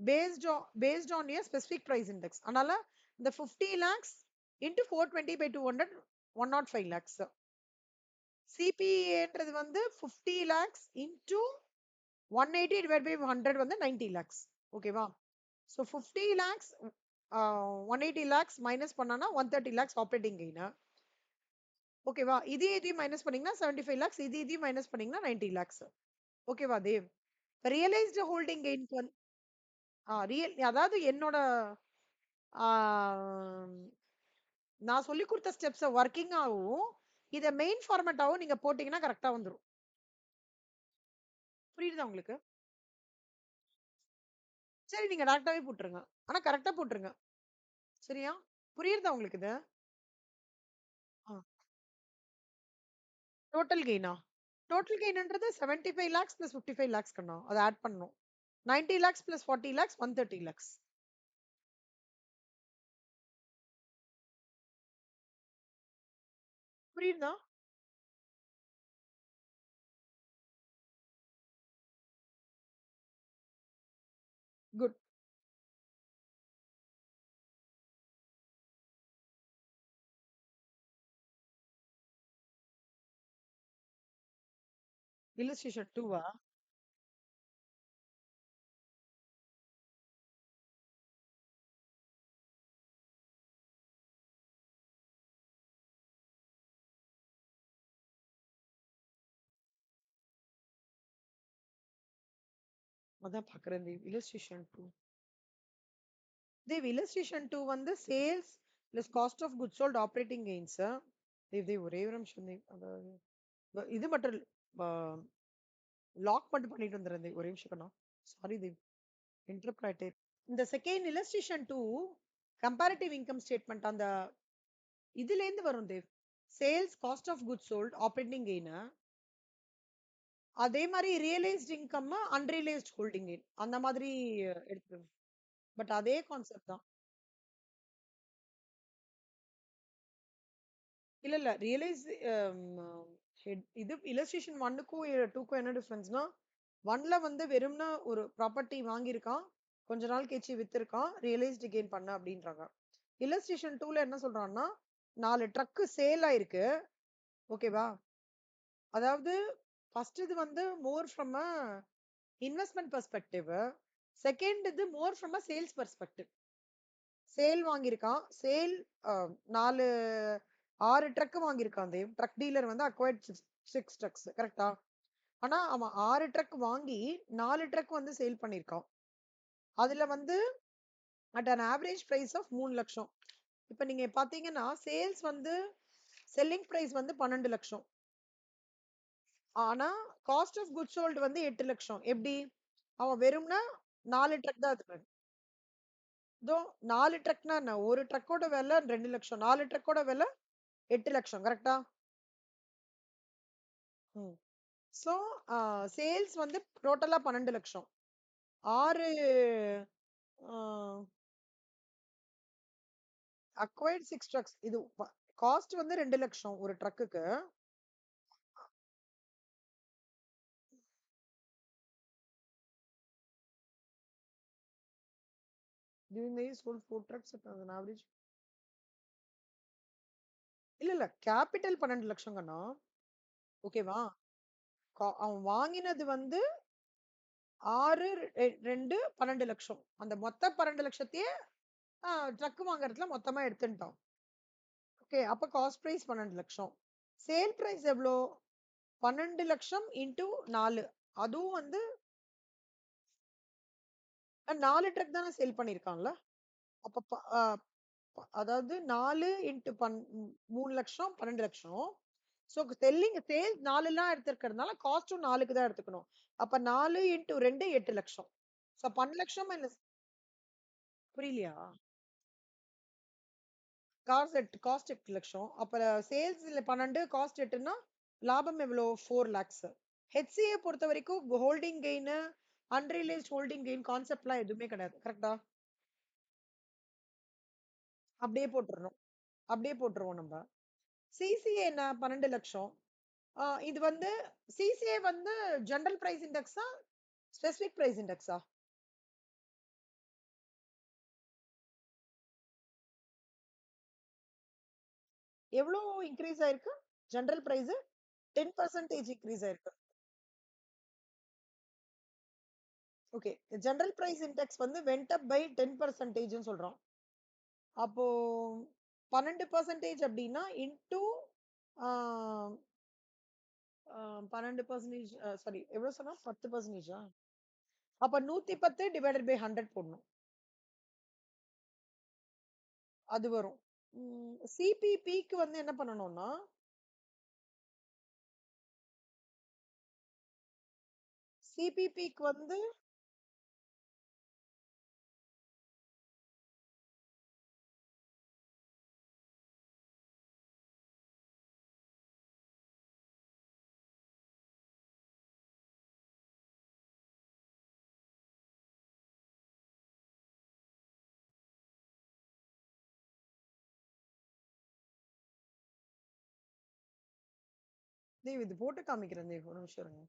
based on a specific price index. அதனால இந்த 50 lakhs into 420 by 200 105 lakhs. சிபிஏன்றது வந்து 50 lakhs into 180 divided by 100 வந்து 90 lakhs. ஓகேவா? So 50 lakhs 180 lakhs மைனஸ் பண்ணானா 130 lakhs ஆப்பரேட்டிங் கெயின். ஓகேவா? இதையும் மைனஸ் பண்ணீங்கன்னா 75 lakhs, இதையும் மைனஸ் பண்ணீங்கன்னா 90 lakhs. ஓகேவா தேவ்? ரியலைஸ்டு ஹோல்டிங் கெயின்க்கு வந்து அதாவது என்னோட ஆ, நான் சொல்லிக் குடுத்த ஸ்டெப்ஸ வொர்க்கிங்காவும், இத மெயின் ஃபார்மேட்டாவும் நீங்க போட்டீங்கன்னா கரெக்ட்டா வந்துரும். புரியுதா உங்களுக்கு? சரி நீங்க டைரக்ட்டாவே போட்டுருங்க. ஆனா கரெக்ட்டா போட்டுருங்க. சரியா? புரியுதா உங்களுக்கு இது? ஆ. டோட்டல் கெயினா? டோட்டல் கெயின்ன்றது 75 லாக்ஸ் பிளஸ் 55 லாக்ஸ் கண்ணா. அத ஆட் பண்ணணும். 90 லாக்ஸ் பிளஸ் 40 லாக்ஸ் 130 லாக்ஸ். புரியுதா? குட். இல்லஸ்ட்ரேஷன் 2வா? அதான் பாக்குறேன் தேவ். இல்லஸ்ட்ரேஷன் 2. தேவ் illustration 2 வந்து sales plus cost of goods sold operating gains. Dev ஒரே ஒரு நிமிஷம் தேவ். அதாவது இது மட்டும் லாக் மட்டும் பண்ணிட்டு வந்துடுறேன் தேவ். ஒரே நிமிஷம் கண்ணா. சாரி தேவ். இன்டரப்ட் ஆயிட்டே. இந்த second illustration 2 comparative income statement அந்த இதுல இருந்து வரும் Dev. Sales cost of goods sold operating gain. அதே மாதிரி realised income unrealised holding gain அந்த மாதிரி எடுத்து. பட் அதே கான்செப்ட் தான். இல்ல இல்ல ரியலைஸ் இது illustration 1க்கும் 2க்கும் என்ன டிஃபரன்ஸ்னா, 1ல வந்து வெறும்னா ஒரு ப்ராப்பர்ட்டி வாங்கியிருக்கான், கொஞ்ச நாள் கழிச்சு வித்திருக்கான், ரியலைஸ்டு கெயின் பண்ண அப்படின்றாங்க. illustration 2ல என்ன சொல்றான்னா, 4 ட்ரக் சேல் ஆயிருக்கு. ஓகேவா? அதாவது ஃபர்ஸ்ட் இது வந்து more from a investment perspective. Second இது more from a sales perspective. Sale வாங்கியிருக்கான். சேல் 4 6 ட்ரக் வாங்கியிருக்கான் தேவ். ட்ரக் டீலர் வந்து அக்வைர்ட் 6 ட்ரக்ஸ். கரெக்ட்டா? ஆனா அவன் 6 ட்ரக் வாங்கி 4 ட்ரக் வந்து சேல் பண்ணியிருக்கான். அதுல வந்து at an average price of 3 லட்சம். இப்ப நீங்க பாத்தீங்கன்னா சேல்ஸ் வந்து செல்லிங் பிரைஸ் வந்து 12 லட்சம். ஆனா காஸ்ட் ஆஃப் குட்ஸ் சோல்ட் வந்து 8 லட்சம். எப்படி? அவன் வெறும்னா 4 ட்ரக் தான் எடுத்துப்பாரு. இதோ 4 ட்ரக்னா என்ன? ஒரு ட்ரக்கோட விலை 2 லட்சம். 4 ட்ரக்கோட விலை 8 லட்சம். கரெக்ட்டா? ம். ஸோ, சேல்ஸ் வந்து டோட்டலா 12 லட்சம். 6 அ அக்வைர்ட் 6 ட்ரக்ஸ். இது காஸ்ட் வந்து 2 லட்சம் ஒரு ட்ரக்குக்கு. During the year sold 4 trucks at an average. இல்ல, இல்ல. கேப்பிட்டல் 12 லட்சம் கண்ணா. ஓகேவா? அவன் வாங்கினது வந்து 6 2 12 லட்சம். அந்த மொத்த 12 லட்சத்தையே ட்ரக் வாங்குறதுல மொத்தமா எடுத்துட்டான். ஓகே. அப்ப காஸ்ட் பிரைஸ் 12 லட்சம். சேல் பிரைஸ் எவ்ளோ? 12 லட்சம் இன்டு 4. அதுவும் வந்து 4 ட்ரக் தானே சேல் பண்ணியிருக்கான்ல. அப்ப அதாவது 4 இன்டு 3 லட்சம் 12 லட்சம். ஸோ சேல்ஸ் 4லாம் எடுத்திருக்கிறதுனால காஸ்டும் 4க்கு தான் எடுத்துக்கணும். அப்ப 4 இன்டு 2 8 லட்சம். சோ 12,00,000 மைனஸ் புரியலையா? காஸ்ட் 8,00,000. அப்ப சேல்ஸ்ல 12, காஸ்ட் 8ன்னா லாபம் எவ்வளோ? 4,00,000. ஹெச்சிஏ பொறுத்தவரைக்கும் holding gain, unrealised holding gain கான்செப்ட்லாம் எதுவுமே கிடையாது. கரெக்ட்டா? அப்படியே போட்டுறணும். அப்படியே போட்டுருவோம் நம்ப. சிசிஏ என்ன? 12,00,000. இது வந்து சிசிஏ வந்து ஜெனரல் பிரைஸ் இண்டெக்ஸா? ஸ்பெசிபிக் பிரைஸ் இண்டெக்ஸா? எவ்ளோ இன்கிரீஸ் ஆயிருக்கு? ஜெனரல் பிரைஸ் 10% இன்கிரீஸ் ஆயிருக்கு. ஓகே. ஜெனரல் பிரைஸ் இண்டெக்ஸ் வந்து வென்ட் அப் பை 10%ன்னு சொல்றோம். அப்போ 12% அப்டின்னா இன்டூ ஆ ஆ 12% சாரி எவ்வளோ சொன்னா? 10%ஆ? அப்ப 110 டிவைடட் பை 100 போடணும். அது வரும். சிபிபிக்கு வந்து என்ன பண்ணணும்னா, சிபிபிக்கு வந்து தேவ் இது போட்டு காமிக்கிறேன் தேவ். ஒரு நிமிஷம் இருங்க.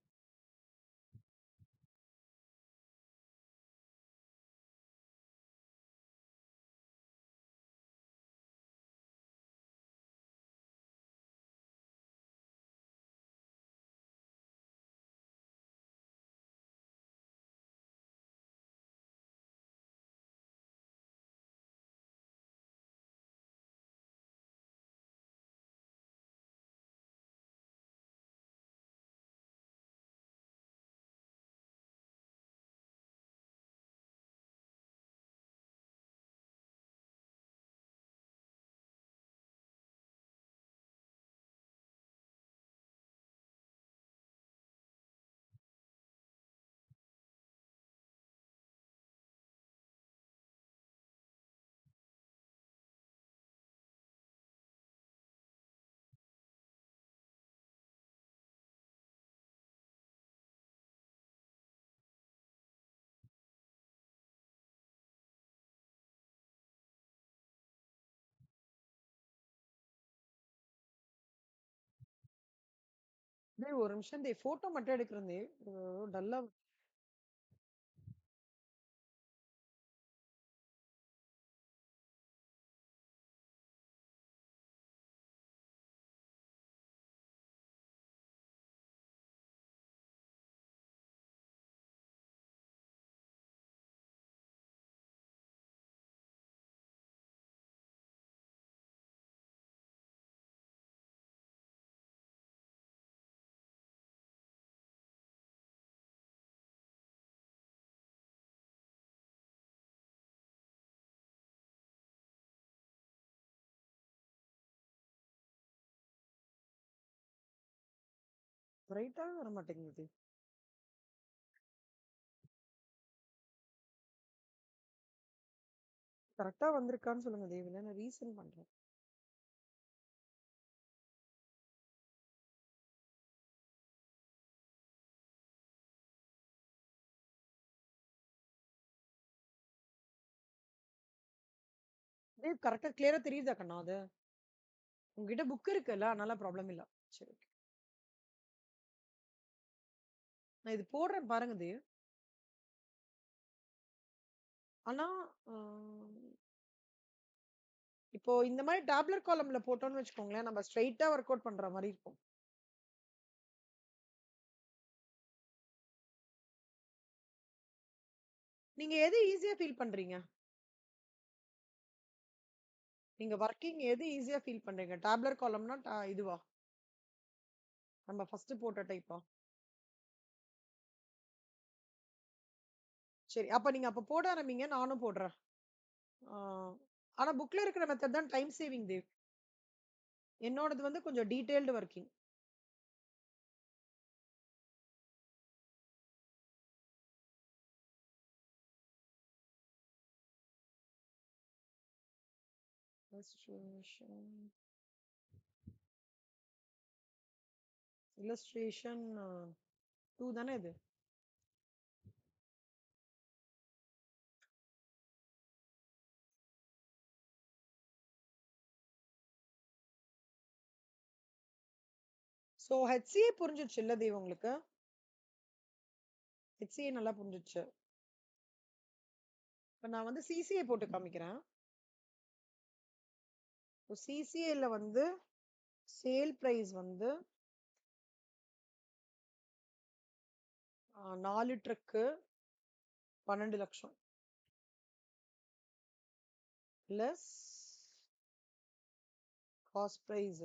தேவ் ஒரு நிமிஷம் தேவ். ஃபோட்டோ மட்டும் எடுக்கிறேன் தேவ். டல்லா பிரைட்டாவே வர மாட்டேங்குது தேவ். கரெக்ட்டா வந்திருக்கான்னு சொல்லுங்க தேவ். இல்ல நான் ரீசெண்ட் பண்றேன். தேவ் கரெக்ட்டா கிளியரா தெரியுதா கண்ணா அது? உங்ககிட்ட புக் இருக்குல்ல, அதனால ப்ராப்ளம் இல்ல. சரி. ஓகே. நான் இது போடுறேன் பாருங்க தேவ். ஆனா, அ இப்போ இந்த மாரி டேபுலர் காலம்ல போட்டோம்னு வச்சுக்கோங்களேன், நம்ம ஸ்ட்ரெய்ட்டா வொர்க் அவுட் பண்ற மாரி இருக்கும். நீங்க எது ஈஸியா ஃபீல் பண்றீங்க? நீங்க வொர்க்கிங் எது ஈஸியா ஃபீல் பண்றீங்க? டேபுலர் காலம்னா இதுவா? நம்ம ஃபர்ஸ்ட் போட்ட டைப்பா? சரி. அப்ப நீங்க அப்ப போட ஆரம்பிங்க. நானும் போடுறேன். ஆ ஆனா புக்ல இருக்கிற மெத்தட் தான் டைம் சேவிங் தேவ். என்னோடது வந்து கொஞ்சம் டீட்டெயில்டு வொர்க்கிங். illustration illustration 2 தானே இது? சோ HCA புரிஞ்சிருச்சு இல்ல தேவ் உங்களுக்கு? HCA நல்லா புரிஞ்சிருச்சு. இப்ப நான் வந்து CCA போட்டு காமிக்கிறேன். CCA ல வந்து சேல் பிரைஸ் வந்து 4 ட்ரக்கு 12 லட்சம் பிளஸ் காஸ்ட் பிரைஸ்.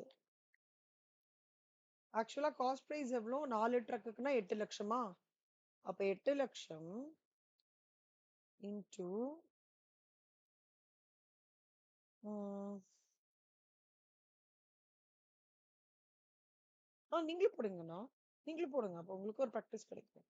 ஆக்சுவலா காஸ்ட் பிரைஸ் எவ்வளோ? 4 ட்ரக்குக்குன்னா 8 லட்சமா? அப்ப 8 லட்சம் இன்டூ நீங்களே போடுங்கண்ணா. நீங்களே போடுங்க. அப்ப உங்களுக்கு ஒரு ப்ராக்டிஸ் கிடைக்கும்.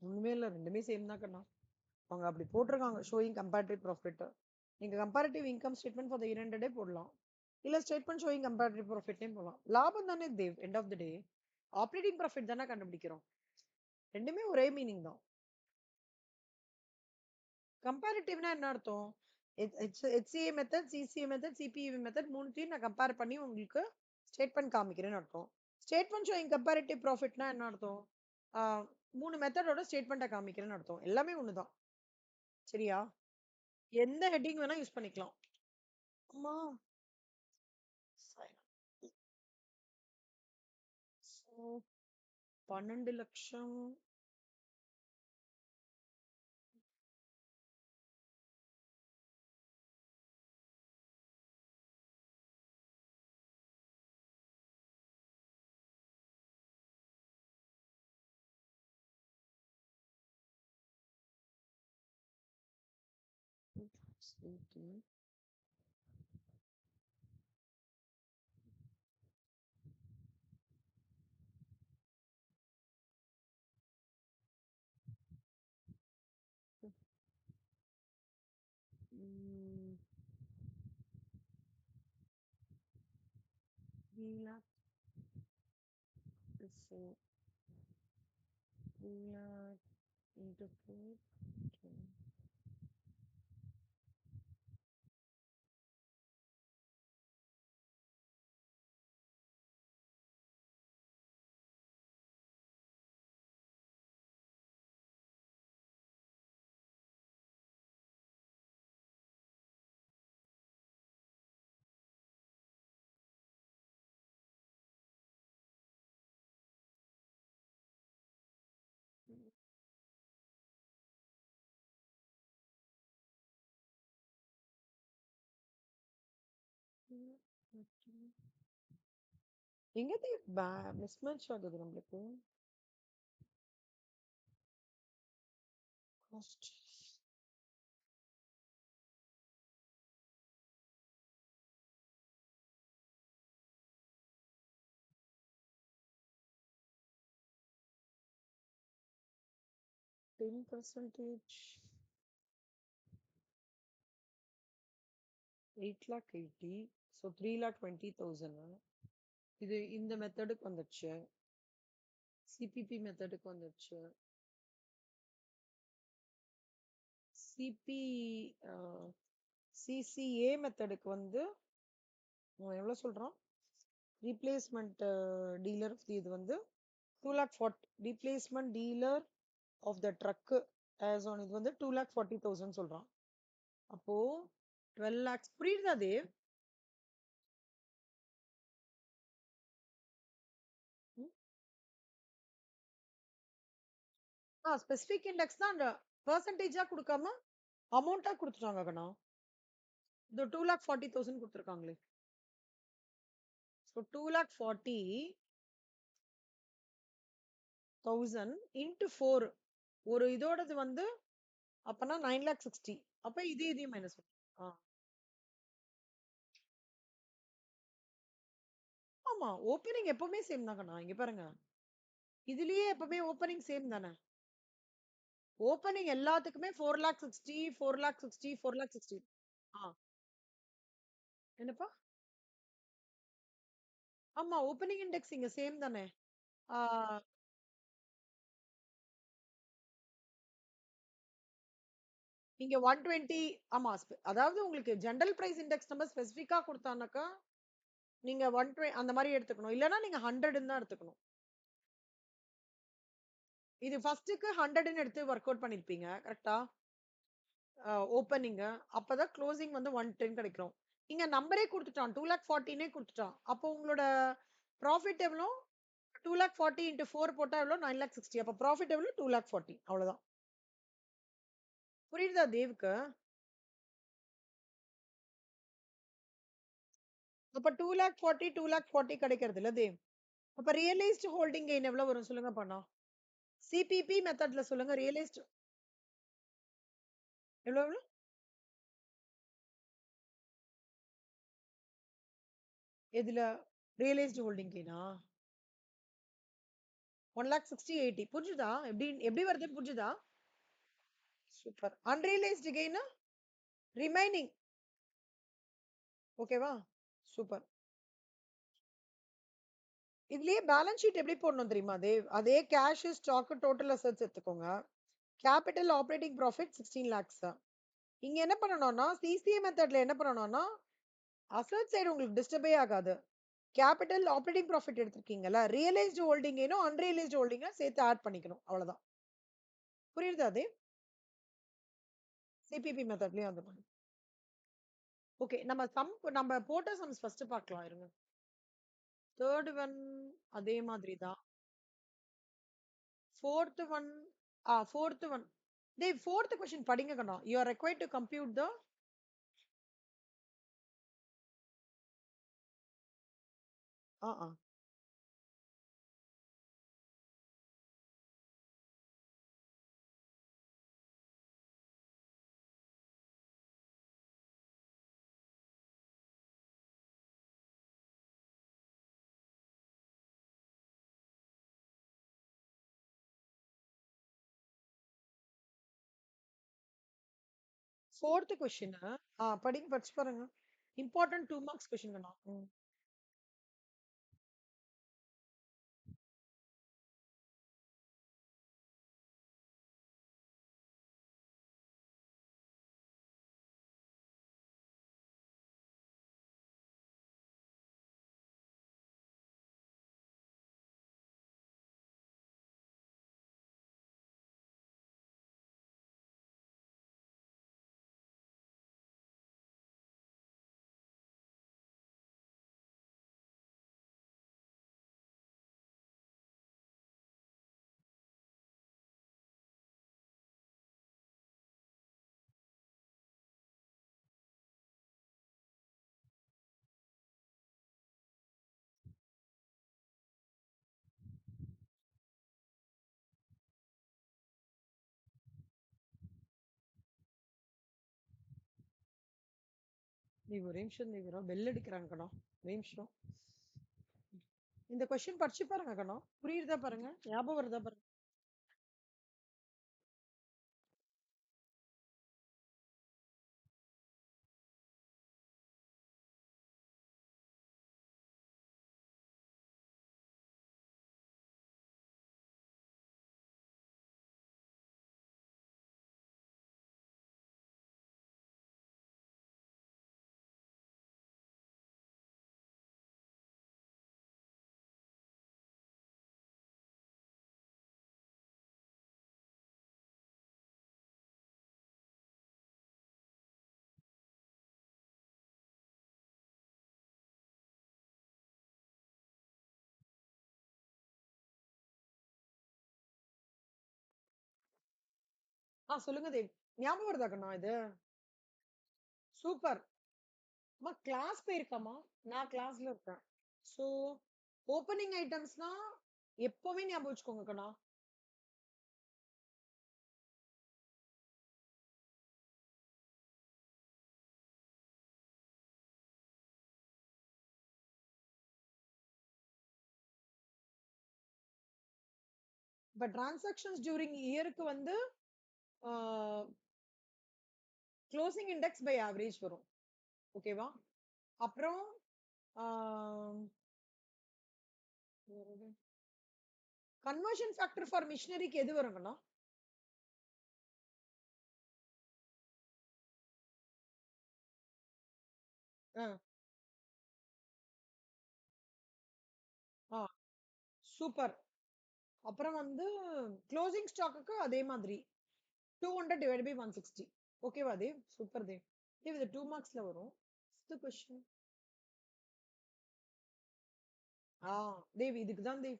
ஒண்ணுமே இல்ல, ரெண்டுமே சேம் தான் கண்ணா. அவங்க அப்படி போட்டிருக்காங்க ஷோயிங் கம்பேரிட்டிவ் ப்ராஃபிட். நீங்க comparative income statement for the year ended போடலாம், இல்ல ஸ்டேட்மெண்ட் ஷோயிங் கம்பேரிட்டிவ் ப்ராஃபிட்னே போடலாம். லாபம் தானே Dev, end of the day operating profit தானே கண்டுபிடிக்கிறோம். ரெண்டுமே ஒரே மீனிங் தான். கம்பேரிட்டிவ்னா என்ன அர்த்தம்? HCA method, CCA method, CPV method மூணுத்தையும் நான் கம்பேர் பண்ணி உங்களுக்கு ஸ்டேட்மெண்ட் காமிக்கிறேன்னு அர்த்தம். ஸ்டேட்மெண்ட் ஷோயிங் கம்பேரிட்டிவ் ப்ராஃபிட்னா என்ன அர்த்தம்? ஆஹ் 3 மெத்தடோட ஸ்டேட்மெண்ட்டை காமிக்கிறேன்னு அர்த்தம். எல்லாமே ஒண்ணுதான். சரியா? எந்த ஹெட்டிங் வேணா யூஸ் பண்ணிக்கலாம். அம்மா 12 லட்சம் Mm, 3 lakh is 3 lakh into 4. Okay. எங்கது mismatch ஆகுது நம்மளுக்கு? Cost 10%, 8 lakh 80, so 3 lakh 20,000. இது இந்த மெத்தடுக்கு வந்துச்சு, சிபிபி மெத்தடுக்கு வந்துச்சு. சிபி சிசிஏ மெத்தடுக்கு வந்து எவ்வளவு சொல்றோம்? ரீப்ளேஸ்மெண்ட் டீலர் இது வந்து 2,40,000 replacement dealer of the truck as on இது வந்து 2,40,000 சொல்றான். அப்போ 12 lakhs புரியுதா தேவ்? ஸ்பெசிபிக் இண்டெக்ஸ் தான் அந்த பெர்சன்டேஜா கொடுக்காம அமௌண்டா கொடுத்துட்டாங்க கண்ணா. இந்த 2,40,000 கொடுத்துருக்காங்களே. ஸோ 2,40,000 இன்ட்டு 4 ஒரு இதோடது வந்து அப்பனா 9,60,000. அப்ப இதையும் மைனஸ் ஆ ஆமா ஓப்பனிங் எப்பவுமே சேம் தான் கண்ணா. இங்க பாருங்க, இதுலயே எப்பவுமே ஓப்பனிங் சேம் தானே. ஓப்பனிங் எல்லாத்துக்குமே 4,60,000 4,60,000 4,60,000. ஆ என்னப்பா? ஆமா ஓப்பனிங் இண்டெக்ஸ் இங்க சேம் தானே. ஆ, இங்க 120. ஆமா அதாவது உங்களுக்கு ஜெனரல் பிரைஸ் இண்டெக்ஸ் நம்ம ஸ்பெசிஃபிக்கா கொடுத்தானாக்கா நீங்க 120 அந்த மாதிரி எடுத்துக்கணும். இல்லனா நீங்க 100 தான் எடுத்துக்கணும். இது ஃபர்ஸ்ட்க்கு 100 எடுத்து ஒர்க் அவுட் பண்ணிருப்பீங்க கரெக்ட்டா? ஓப்பனிங் அப்பதான் க்ளோசிங் வந்து 110 கிடைக்கும். இங்க நம்பரே குடுத்துட்டான் 2,40,000 குடுத்துட்டான். அப்போ உங்களோட ப்ராஃபிட் எவ்வளோ? 2,40,000 இன்டு 4 போட்டா எவ்வளோ? 9,60,000. அப்ப ப்ராஃபிட் எவ்வளோ? 2,40,000 அவ்வளவுதான். புரியுதா தேவ்க்கு? அப்ப 2,40,000 2,40,000 கிடைக்கிறது இல்ல தேவ். அப்ப ரியலைஸ்டு ஹோல்டிங் கெயின் எவ்வளவு வரும் சொல்லுங்க பண்ணா? சிபிபி மெத்தட்ல சொல்லுங்க ரியலைஸ்டு எவ்வளவு? எதுல? Realised holding கெயினா? 1,60,000 80 புரிஞ்சுதா? எப்படி எப்படி வருதுன்னு புரிஞ்சுதா? சூப்பர். அன்ரியலைஸ்டு கெயின் ரிமைனிங் ஓகேவா? சூப்பர். இதுலயே பேலன்ஸ் ஷீட் எப்படி போடணும் தெரியுமா தேவ்? அதே கேஷ், ஸ்டாக், டோட்டல் அசெட்ஸ் எடுத்துக்கோங்க. Capital operating profit 16 lakhs. இங்க என்ன பண்ணணும்னா சிசிஏ மெத்தட்ல என்ன பண்ணணும்னா அசெட் சைடு உங்களுக்கு டிஸ்டர்பே ஆகாது. கேபிட்டல் ஆப்பரேட்டிங் ப்ராஃபிட் எடுத்திருக்கீங்கல்ல, ரியலைஸ்டு ஹோல்டிங் கெயினும் அன்ரியலைஸ்டு ஹோல்டிங் சேர்த்து ஆட் பண்ணிக்கணும். அவ்வளவுதான். புரியுதா தேவ்? சிபிபி மெத்தட்லயும் அந்த மாதிரி. ஓகே நம்ம போட்ட சம்ஸ் ஃபர்ஸ்ட் பார்க்கலாம் இருங்க. தேர்ட் ஒன் அதே மாதிரி தான். ஃபோர்த் ஒன் ஃபோர்த் ஒன் டேய் ஃபோர்த் கொஸ்டின் படிங்க கண்ணா. You are required to compute the ah ah fourth question படிங்க படிச்சு பாருங்க. இம்பார்ட்டன்ட் 2 மார்க்ஸ் கொஸ்டின் கண்ணா. நீ ஒரே நிமிஷம் நீங்க பெல் அடிக்கிறாங்க கண்ணா. ஒரே நிமிஷம். இந்த கொஸ்டின் படிச்சு பாருங்க கண்ணா. புரியுதா பாருங்க. ஞாபகம் வருதா பாருங்க. சொல்லுங்க தேவ். ஞாபகம் வருதா கண்ணா இது? சூப்பர். அம்மா கிளாஸ் போயிருக்காம்மா. நான் கிளாஸ்ல இருக்கேன். சோ, ஓப்பனிங் ஐட்டம்ஸ்னா எப்பவுமே ஞாபகம் வச்சுக்கோங்க கண்ணா. இப்ப டிரான்சாக்ஷன்ஸ் டியூரிங் இயருக்கு வந்து க்ளோசிங் இண்டெக்ஸ் பை ஆவரேஜ் வரும். ஓகேவா? அப்புறம் கன்வர்ஷன் ஃபேக்டர் ஃபார் மிஷினரிக்கு எது வருங்கண்ணா? ஆ, ஆ, சூப்பர். அப்புறம் வந்து க்ளோசிங் ஸ்டாக்குக்கு அதே மாதிரி 200 டிவைட் பை 160. ஓகேவா தேவ்? சூப்பர் தேவ். தேவ் இது 2 மார்க்ஸ்ல வரும். First question. ஆ தேவ் இதுக்கு தான் தேவ்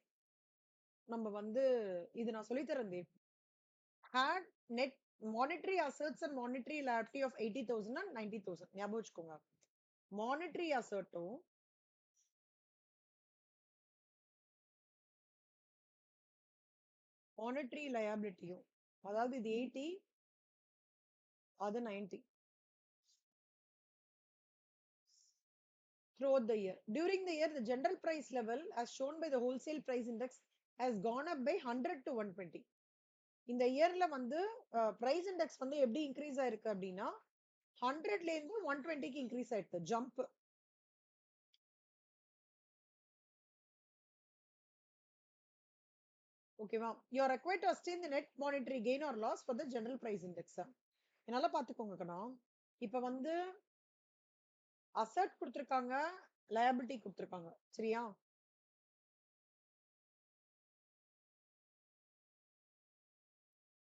நம்ம வந்து இது நான் சொல்லி தரேன் Dev. Had net monetary assets and monetary liability of 80,000 and 90,000. ஞாபகம் வச்சுக்கோங்க. மானிட்டரி அசர்ட்டும் மானிட்டரி லயபிலிட்டியும், அதாவது இது 80, அது 90 throughout the year. During the year, the general price level as shown by the wholesale price index has gone up by 100 to 120. இந்த இயர்ல வந்து பிரைஸ் இண்டெக்ஸ் வந்து எப்படி இன்க்ரீஸ் ஆயிருக்கு அப்படின்னா 100ல இருந்து 120க்கு இன்க்ரீஸ் ஆயிருக்கு ஜம்ப். ஓகேவா? You are required to ascertain the net monetary gain or loss for the general price index. என்னால பாத்துக்கோங்க கண்ணா. இப்ப வந்து அசெட் கொடுத்திருக்காங்க, லயபிலிட்டி கொடுத்திருக்காங்க. சரியா?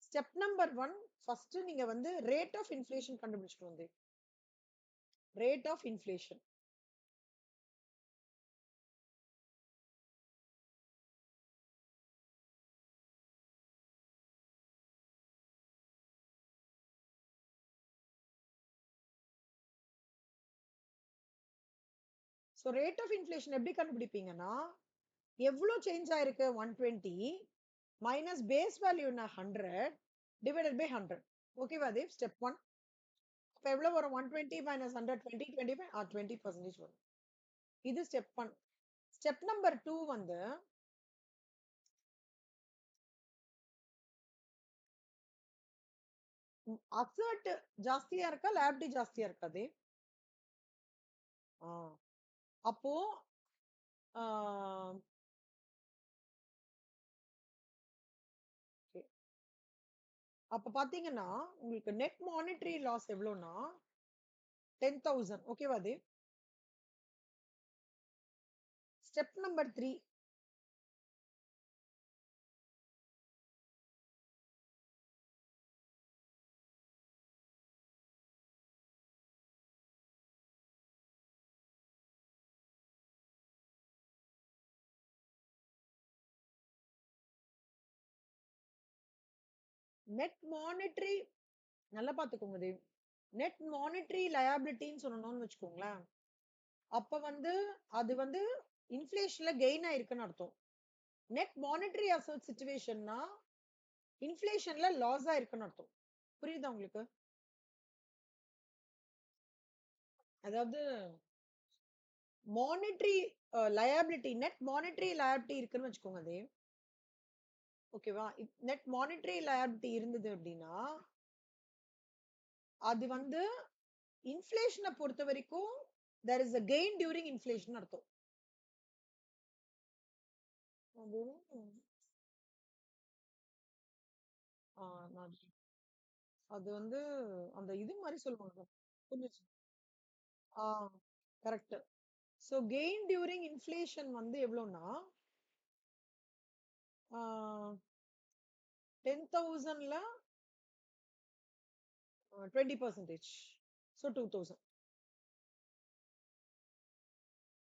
ஸ்டெப் நம்பர் 1 ஃபர்ஸ்ட் நீங்க வந்து ரேட் ஆஃப் இன்ஃப்ளேஷன் கண்டுபிடிச்சிட்டு வந்து rate of inflation. So rate of inflation எப்படி கண்டுபிடிப்பீங்கன்னா எவ்வளவு சேஞ்ச் ஆயிருக்கு 120 minus base value 100 divided by 100. ஓகேவா தேவ்? ஸ்டெப் 1. அப்ப எவ்வளவு வரும்? 120 மைனஸ் 100 20 25 20% வரும். இது ஸ்டெப் 1. ஸ்டெப் நம்பர் 2 வந்து அசர்ட் ஜாஸ்தியா இருக்கா லியாபிலிட்டி ஜாஸ்தியா இருக்கா தேவ்? ஆ, அப்போ ஆ, okay. அப்ப பாத்தீங்கன்னா உங்களுக்கு நெட் மானிட்டரி லாஸ் எவ்வளவுனா 10,000. ஓகேவா Dev? Step number 3. Net monetary நல்லா பாத்துக்கோங்க தேவ். நெட் மானிட்டரி லயபிலிட்டின்னு சொல்லணும்னு வச்சுக்கோங்களேன். அப்ப வந்து அது வந்து இன்ஃப்ளேஷன்ல கெயின் ஆயிருக்குன்னு அர்த்தம். நெட் மானிட்டரி அசர்ட் சிச்சுவேஷன்னா இன்ஃப்ளேஷன்ல லாஸ் ஆயிருக்குன்னு அர்த்தம். புரியுதா உங்களுக்கு? அதாவது monetary liability net monetary liability இருக்குன்னு வச்சுக்கோங்க தேவ். ஓகேவா? நெட் மானிட்டரி லயபிலிட்டி இருந்தது அப்படின்னா அது வந்து இன்ஃப்ளேஷனை பொறுத்த வரைக்கும் there is a gain during inflation அர்த்தம். அது ஆ, நான் அது வந்து அந்த இது மாதிரி சொல்லுவாங்க. புரிஞ்சுச்சு. ஆ, correct. So gain during inflation வந்து எவ்வளவுன்னா 10,000ல 20%. So 2,000.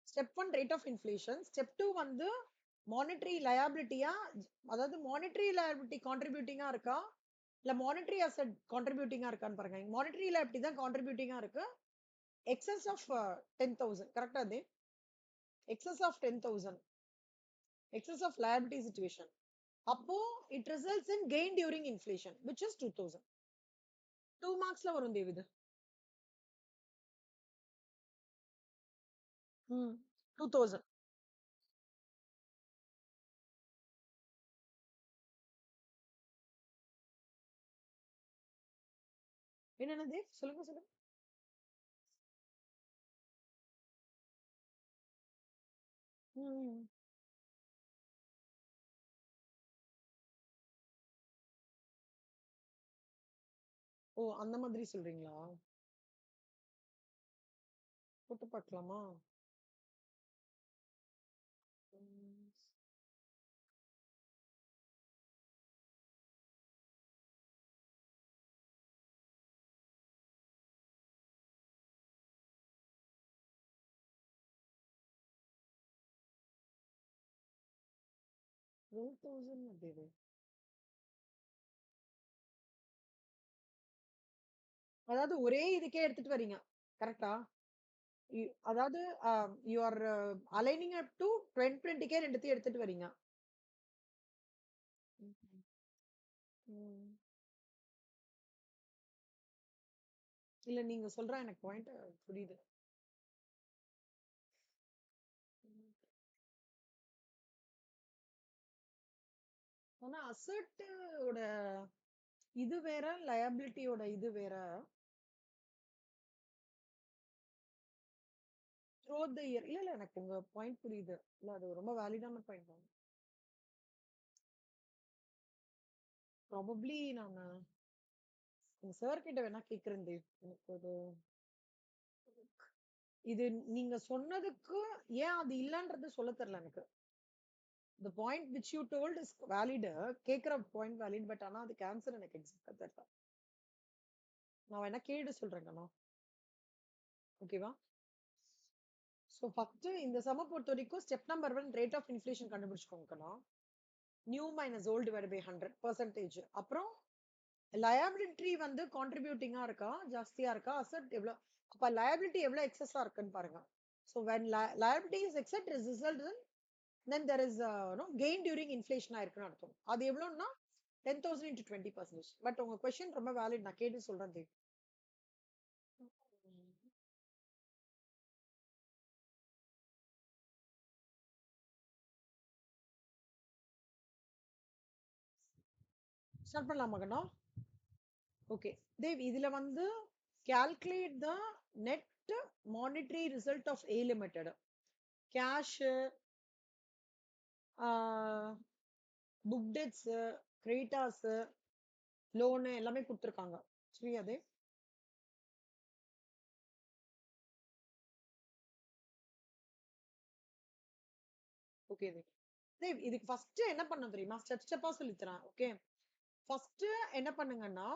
Step 1 rate of inflation. Step 2 வந்து மானிட்டரி லயபிலிட்டியா, அதாவது மானிட்டரி லயபிலிட்டி கான்ட்ரிபியூட்டிங்கா இருக்கா இல்ல மானிட்டரி அசெட் கான்ட்ரிபியூட்டிங்கா இருக்கான்னு பாருங்க. மானிட்டரியில இப்படிதான் கான்ட்ரிபியூட்டிங்கா இருக்கு. எக்ஸஸ் ஆஃப் 10,000 கரெக்டா அது? Excess of 10,000 excess of liability situation. அப்போ it results in gain during inflation which is 2,000. 2 marksல வரும் தேவி இது. 2,000. என்னென்ன தேவ்? சொல்லுங்க சொல்லுங்க. ம். ஓ! அந்த மாதிரி சொல்றீங்களா? போட்டு பார்க்கலாமா? ம். 12,000 தேவி. அதாவது ஒரே இதுக்கே எடுத்துட்டு வரீங்க. கரெக்ட்டா? அதாவது you are aligning up to 2020க்கே 2த்தையும் எடுத்துட்டு வரீங்க. ம். ம். இல்ல நீங்க சொல்ற எனக்கு பாயிண்ட் புரியுது. ம். ஆனா அசெட் ஓட இது வேற, லயபிலிட்டியோட இது வேற. Throughout the year. இல்ல எனக்கு உங்க பாயிண்ட் புரியுது. இல்ல அது ரொம்ப வேலிடான பாயிண்ட் தான். ப்ராபப்ளி நானு உங்க சார் கிட்ட வேணா கேட்கிறேன் தேவ். எனக்கு அது இது நீங்க சொன்னதுக்கு ஏன் அது இல்லன்றது சொல்ல தெரியல எனக்கு. The point which you told is valid. கேக்குற பாயிண்ட் வேலிட். பட் ஆனா அதுக்கு ஆன்சர் எனக்கு எக்ஸாக்ட்டா தெரியல. நான் வேணா கேட்டு சொல்றேன் கண்ணா. ஓகேவா? சோ ஃபர்ஸ்ட் இந்த சம்ம பொறுத்த வரைக்கும் step number 1 rate of inflation கண்டுபிடிச்சுக்கோங்க கண்ணா. New minus old divide by 100%. அப்புறம் லயபிலிட்டி வந்து கான்ட்ரிபியூட்டிங்கா இருக்கா, ஜாஸ்தியா இருக்கா, அசெட் எவ்வளவு, அப்ப லயபிலிட்டி எவ்வளவு எக்ஸஸா இருக்குன்னு பாருங்க. So when liability is excess is result in then there is no gain during inflation ஆயிருக்குன்னு அர்த்தம். அது எவ்வளவுன்னா 10,000 into 20%. பட் உங்க கொஸ்டின் ரொம்ப வேலிட். நான் கேட்டு சொல்றேன் தேவ். ஸ்டார்ட் பண்ணலாமா கண்ணா? ஓகே தேவ், இதுல வந்து calculate the net monetary result of A limited. Cash, book debts, creditors, loan எல்லாமே கொடுத்துருக்காங்க. சரியா தேவ்? ஓகே தேவ். தேவ் இதுக்கு ஃபர்ஸ்ட் என்ன பண்ணணும் தெரியுமா? ஸ்டெப் ஸ்டெப்பா சொல்லித்தரேன். ஓகே, ஃபர்ஸ்ட் என்ன பண்ணுங்கன்னா,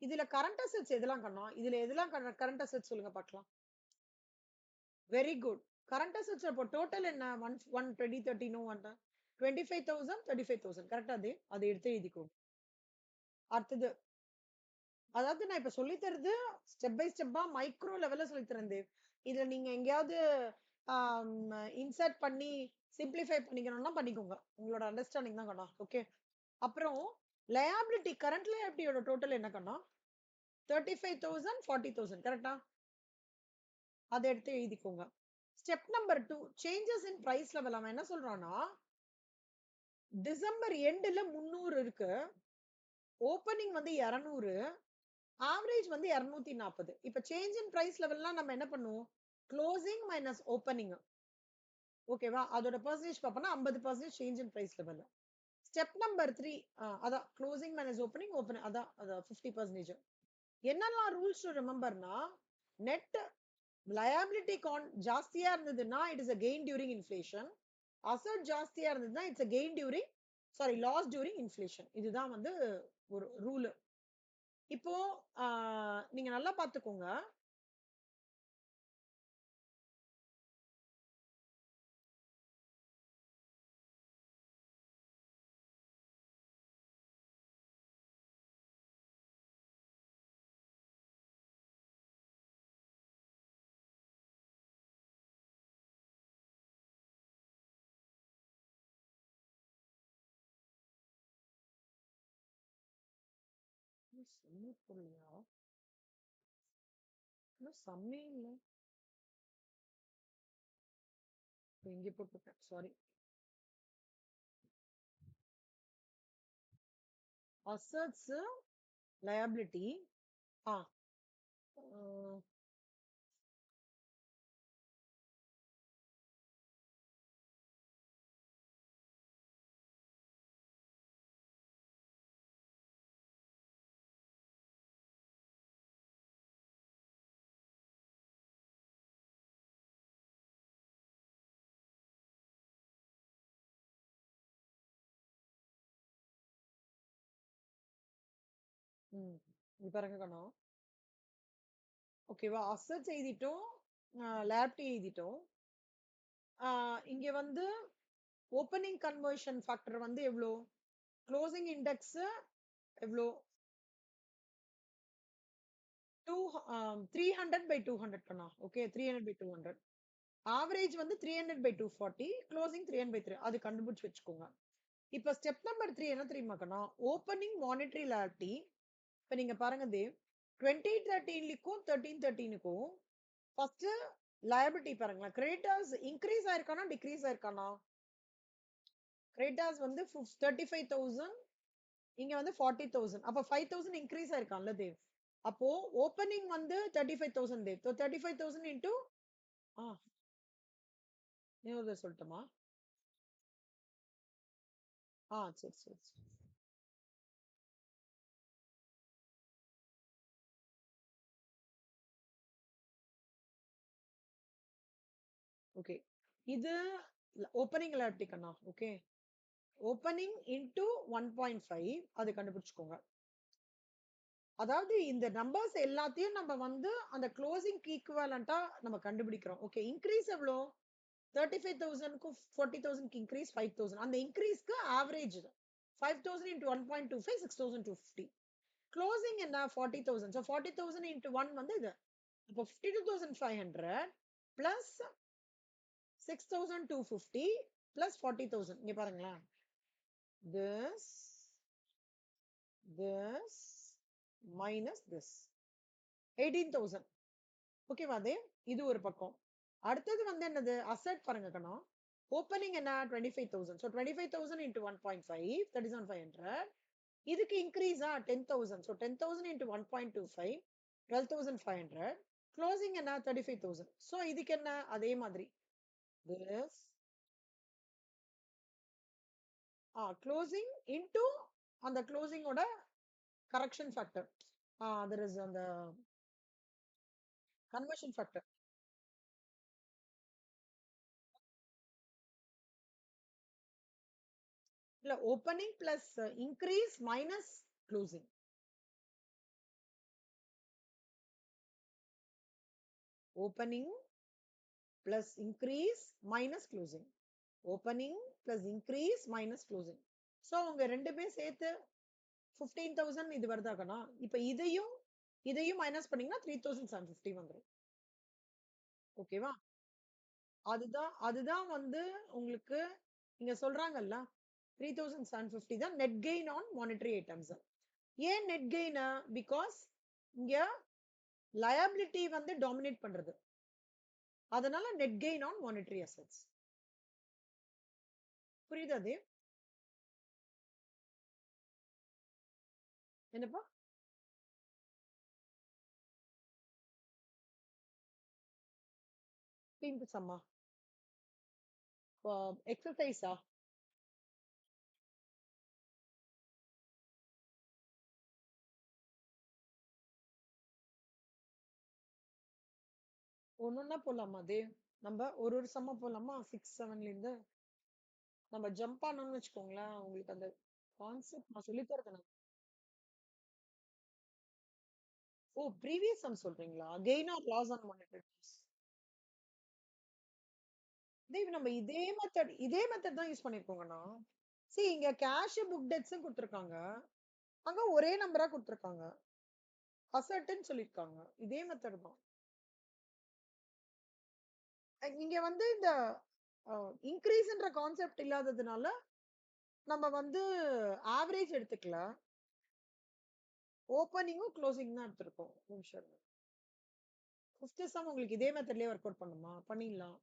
இதுல கரண்ட் அசெட்ஸ் எதெல்லாம் கண்ணா? இதுல எதெல்லாம் கரண்ட் அசெட்ஸ் சொல்லுங்க பார்க்கலாம். Very good. கரண்ட் அசெட்ஸ் அப்போ டோட்டல் என்ன? 120 30 நோ 25,000 35,000 கரெக்டா அது? அதை எடுத்து எழுதிக்கோ. அடுத்தது, அதாவது நான் இப்ப சொல்லி தருது ஸ்டெப் பை ஸ்டெப்பா மைக்ரோ லெவல்ல சொல்லி தரேன் தேவ். இதுல நீங்க எங்கேயாவது இன்சர்ட் பண்ணி சிம்பிளிஃபை பண்ணிக்கணும்னா பண்ணிக்கோங்க. உங்களோட அண்டர்ஸ்டாண்டிங் தான் கண்ணா. ஓகே, அப்புறம் லயபிலிட்டி கரண்ட் லயபிலிட்டியோட டோட்டல் என்ன கண்ணா? 35,000 40,000 கரெக்டா? அதை எடுத்து எழுதிக்கோங்க. Step number 2 changes in price level. அவன் என்ன சொல்றான்னா, டிசம்பர் எண்ட்ல 300 இருக்கு, ஓப்பனிங் வந்து 200, ஆவரேஜ் வந்து 240. இப்ப சேஞ்ச் இன் பிரைஸ் லெவல்னா நம்ம என்ன பண்ணுவோம்? Closing minus opening. ஓகேவா? அதோட பெர்சன்டேஜ் பார்ப்போம்னா 50% change in price level. Step number 3 அதான் க்ளோசிங் மைனஸ் ஓப்பனிங், அதான் 50%. என்னெல்லாம் ரூல்ஸ் டு ரிமெம்பர்னா, நெட் liability ஜாஸ்தியா இருந்ததுன்னா it is a gain during inflation. Asset ஜாஸ்தியா இருந்ததுன்னா it's a gain during loss during inflation. இதுதான் வந்து ஒரு ரூல். இப்போ நீங்க நல்லா பாத்துக்கோங்க. செம்ம புள்ளியா? இன்னும் செம்மே இல்ல. இங்க போட்டுருக்கேன். சாரி. Assets, liability. ஆ. அ ம். இங்க பாருங்க கண்ணா. ஓகேவா? அசட்ஸ் எழுதிட்டோம். லியாபிலிட்டி எழுதிட்டோம். இங்க வந்து ஓப்பனிங் கன்வர்ஷன் ஃபேக்டர் வந்து எவ்ளோ? க்ளோசிங் இண்டெக்ஸ் எவ்ளோ? 2 300 பை 200 கண்ணா. ஓகே. 300 பை 200. ஆவரேஜ் வந்து 300 பை 240. Closing 300 by 3. அது கண்டுபிடிச்சு வச்சுக்கோங்க. இப்ப ஸ்டெப் நம்பர் 3 என்ன தெரியுமா கண்ணா? Opening monetary liability. இப்ப நீங்க பாருங்க தேவ். 2013க்கும் 1313க்கும் ஃபர்ஸ்ட் லயபிலிட்டி பாருங்களேன். கிரெடிட்டர்ஸ் இன்கிரீஸ் ஆயிருக்கானா? டிக்ரீஸ் ஆயிருக்கானா? கிரெடிட்டர்ஸ் வந்து 35,000. இங்க வந்து 40,000. அப்ப 5,000 இன்கிரீஸ் ஆயிருக்கான்ல தேவ். அப்போ ஓப்பனிங் வந்து 35,000 தேவ். 35,000 இன்டூ ஆ இன்னொரு தடவை சொல்லட்டுமா? சரி, சரி, சரி. ஓகே. இது ஓப்பனிங் லியாபிலிட்டி கண்ணா. ஓகே. ஓப்பனிங் இன்டூ 1.5 அது கண்டுபிடிச்சுக்கோங்க. அதாவது இந்த நம்பர்ஸ் எல்லாத்தையும் நம்ம வந்து அந்த க்ளோசிங்க்கு ஈக்குவலண்டா நம்ம கண்டுபிடிக்கிறோம். ஓகே. இன்கிரீஸ் எவ்வளோ? 35,000க்கும் 40,000க்கு இன்கிரீஸ் 5,000. அந்த இன்கிரீஸ்க்கு ஆவரேஜ் 5,000 into 1.25 6,250. க்ளோசிங் என்ன? 40,000. So 40,000 into 1 வந்து இது. அப்போ 52,500 பிளஸ் 6,250 பிளஸ் 40,000. இங்க பாருங்களேன். This, this minus this. 18,000. ஓகேவா அது? இது ஒரு பக்கம். அடுத்தது வந்து என்னது? அசெட் பாருங்க கண்ணா. ஓப்பனிங் என்ன? 25,000. So 25,000 into 1.5 37,500. இதுக்கு இன்க்ரீஸா 10,000. So 10,000 into 1.25 12,500. க்ளோசிங் என்ன? 35,000. So இதுக்கு என்ன? அதே மாதிரி. This க்ளோசிங் into அந்த க்ளோசிங்கோட கரெக்ஷன் ஃபேக்டர். there is அந்த கன்வர்ஷன் ஃபேக்டர். இல்ல opening plus increase minus closing. Opening plus increase minus closing. Opening plus increase minus closing. So உங்க ரெண்டுமே சேர்த்து 15,000 இது வருதாக்கண்ணா. இப்ப இதையும் இதையும் மைனஸ் பண்ணீங்கன்னா 3,750 வந்துடும். ஓகேவா? அதுதான் அதுதான் வந்து உங்களுக்கு இங்க சொல்றாங்கல்ல 3,750 தான் net gain on monetary items. ஏன் நெட் கெயின்? பிகாஸ் இங்க லயபிலிட்டி வந்து டாமினேட் பண்றது. அதனால net gain on monetary assets. புரியுதா அது? என்னப்பா? பிம்பு சம்மா எக்ஸசைஸா? ஒன்னொன்னா போலாமா அது? நம்ம ஒரு ஒரு சம்மா போலாமா? 6 7ல இருந்து நம்ம ஜம்ப் ஆனோம்னு வச்சுக்கோங்களேன். உங்களுக்கு அந்த கான்செப்ட் நான் சொல்லி தரேன். ஓ, ப்ரீவியஸ் சம் சொல்றீங்களா? Gain or loss on monetary. நம்ம இதே மெத்தட் தான் யூஸ் பண்ணிருக்கோங்கண்ணா. இங்க கேஷ் புக் டெட்ஸ் கொடுத்திருக்காங்க. அங்க ஒரே நம்பரா கொடுத்திருக்காங்க. அசெட்னு சொல்லிருக்காங்க. இதே மெத்தட் தான். இங்க வந்து இந்த இன்க்ரீஸ்ன்ற கான்செப்ட் இல்லாததுனால நம்ம வந்து ஆவரேஜ் எடுத்துக்கல. ஓப்பனிங்கும் க்ளோசிங் தான் எடுத்திருக்கோம். ஒரு நிமிஷம் இருங்க. ஃபிஃப்த் சம் உங்களுக்கு இதே மெத்தட்லயே ஒர்க் அவுட் பண்ணுமா? பண்ணிடலாம்.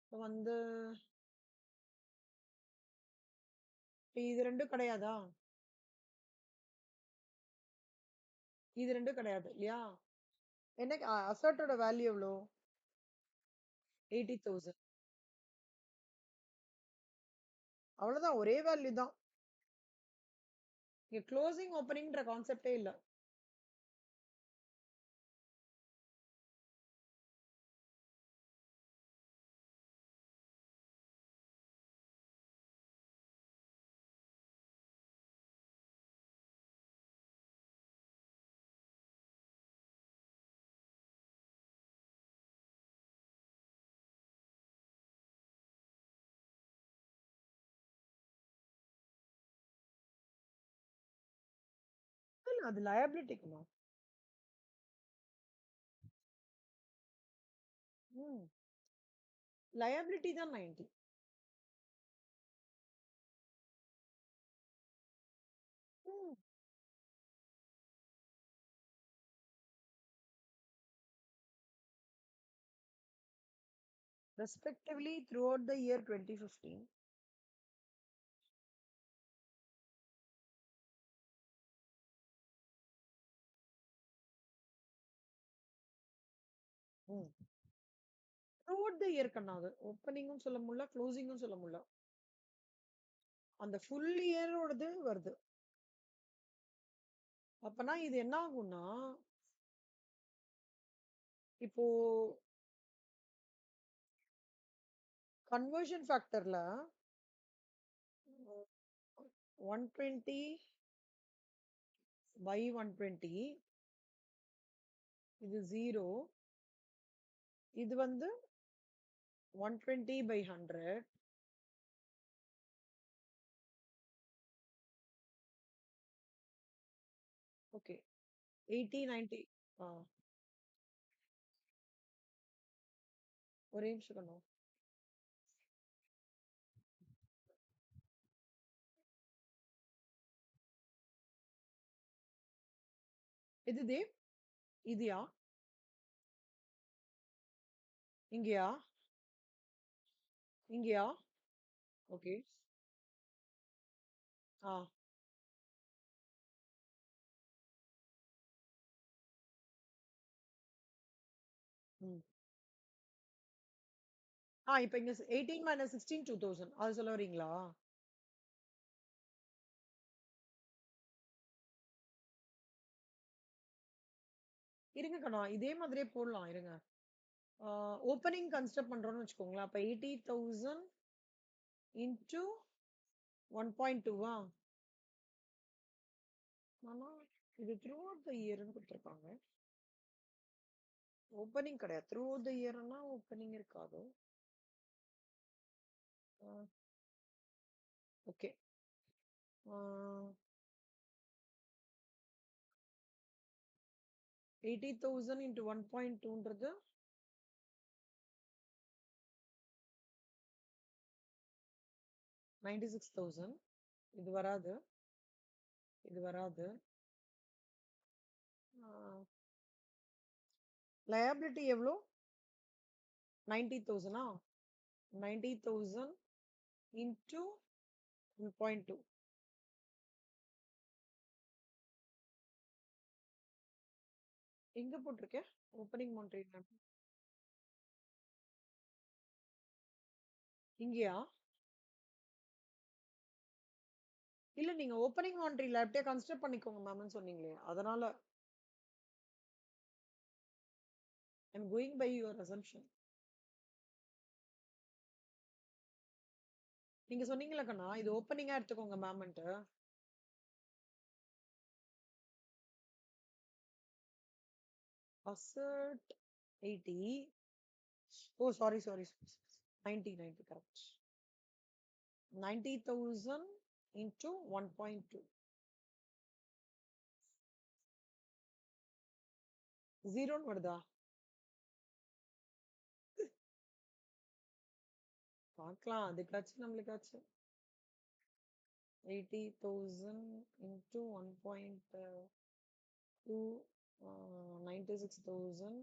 இப்போ வந்து இது ரெண்டும் கிடையாதா? இது ரெண்டும் கிடையாது இல்லையா? என்ன அசர்ட்டோட வேல்யூ எவ்வளோ? 80,000. அவ்வளவுதான், ஒரே வேல்யூ தான். இங்க க்ளோசிங் ஓப்பனிங்ன்ற கான்செப்டே இல்ல. இல்ல, அது லயபிலிட்டிக்குமா? ம். லயபிலிட்டி தான் 90. ம். Respectively throughout the year 2015. ம். த்ரூஅவுட் த இயர் கண்ணா அது. ஓப்பனிங்கும் சொல்ல முடியல, க்ளோசிங்கும் சொல்ல முடியல. அந்த ஃபுல் இயரோடது வருது. அப்பனா இது என்ன ஆகும்னா, இப்போ கன்வர்ஷன் ஃபேக்டர்ல 120 by 120 இது 0. இது வந்து 120 by 100. ஓகே. 80, 90. ஆ, ஒரே நிமிஷம் கண்ணா. இது தேவ்? இதுயா? இங்கயா? இங்கயா? ஓகே. ஆ. ம். இப்ப இங்க 18 minus 16 2000 அது சொல்ல வரீங்களா? இருங்க கண்ணா, இதே மாதிரியே போடலாம் இருங்க. ஓப்பனிங் கன்சிடர் பண்றோம்னு வச்சுக்கோங்களேன். அப்ப 80,000 இன்டூ 1.2வா? ஆனா இது த்ரூ அவுட் த இயர்னு கொடுத்துருக்காங்க. ஓப்பனிங் கிடையாது. த்ரூ அவுட் த இயர்னா ஓப்பனிங் இருக்காது. ஓகே. 80,000 இன்டூ 1.2ன்றது 96,000. இது வராது, இது வராது. லயபிலிட்டி எவ்வளோ? 90,000ஆ? 90,000 இன்டூ 1.2. எங்க போட்டிருக்கேன்? Opening monetary. இங்கயா? இல்ல, நீங்க ஓப்பனிங் மானிட்டரில அப்படியே கன்சிடர் பண்ணிக்கோங்க மேம்னு சொன்னீங்களே, அதனால I'm going by your assumption. நீங்க சொன்னீங்களா கண்ணா, இது ஓப்பனிங்கா எடுத்துக்கோங்க மேம்ன்ட்டு. அசர்ட் 80. Oh sorry sorry, 90 90 correct. 90,000 into 1.2. 0 வருதா? பார்க்கலாம், அதுக்காச்சும் நம்மளுக்காச்சும். 80,000 into 1. 2 96,000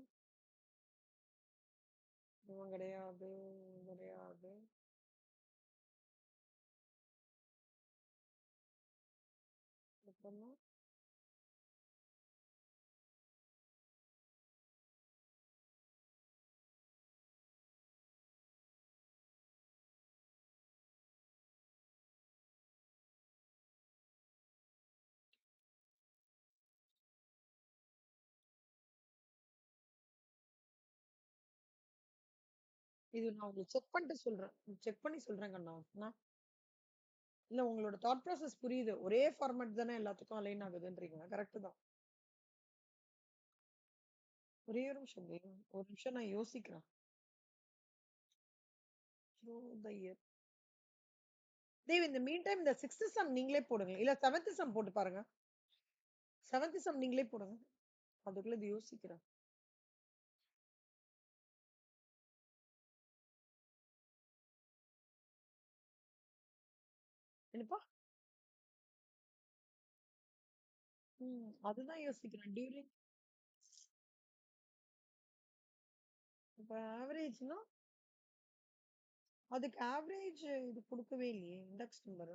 இவன் கிடையாது, கிடையாது. அப்புறமா இது நான் உங்களுக்கு செக் பண்ணிட்டு சொல்றேன். செக் பண்ணி சொல்றேன் கண்ணா. இல்ல உங்களோட தாட் ப்ராசஸ் புரியுது. ஒரே ஃபார்மேட் தானே எல்லாத்துக்கும் அலைன் ஆகுதுன்றீங்க. கரெக்ட் தான். ஒரே ஒரு நிமிஷம் தேவ். ஒரு நிமிஷம் நான் யோசிக்கிறேன். Through the year. தேவ் இந்த மீன் டைம் இந்த 6th சம் நீங்களே போடுங்க. இல்ல 7th சம் போட்டு பாருங்க. 7th சம் நீங்களே போடுங்க. அதுக்குள்ள இது யோசிக்கிறேன். என்னப்பா? அதுதான் யோசிக்கிறேன். டியூரிங் இப்ப ஆவரேஜ்னா அதுக்கு ஆவரேஜ் இது குடுக்கவே இல்லையே. Index number.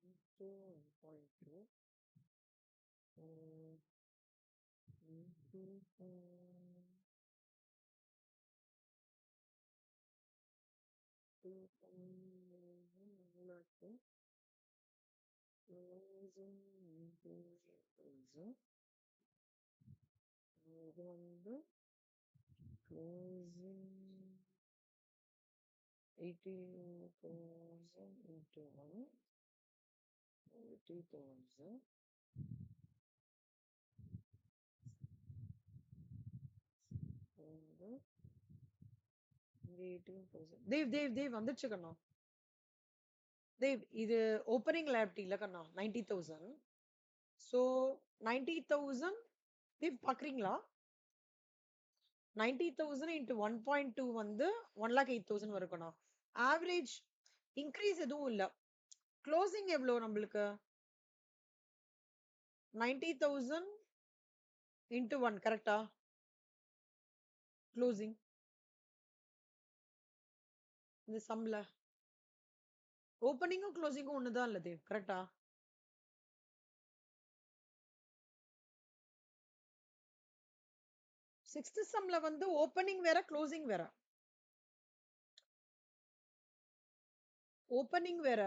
Into 1.2 into 2,000 இது வந்து closing 80,000 into 1 80,000 வந்து 18,000 தேவ் வந்துச்சு கண்ணா. தேவ் இது ஓப்பனிங் லைபிலிட்டி இல்ல கண்ணா 90,000. ஸோ 90,000 தேவ் பாக்குறீங்களா? 90,000 into 1.2 வந்து 1,08,000 வரும்ண்ணா. ஆவரேஜ் இன்க்ரீஸ் எதுவும் இல்ல. க்ளோசிங் எவ்வளோ நம்மளுக்கு? 90,000 into 1 கரெக்டா? க்ளோசிங் இந்த சம்ல ஓப்பனிங்கும் க்ளோசிங்கும் ஒண்ணுதான் இல்ல தேவ் கரெக்டா? சிக்ஸ்த் சம்ல வந்து ஓப்பனிங் வேற க்ளோசிங் வேற. ஓப்பனிங் வேற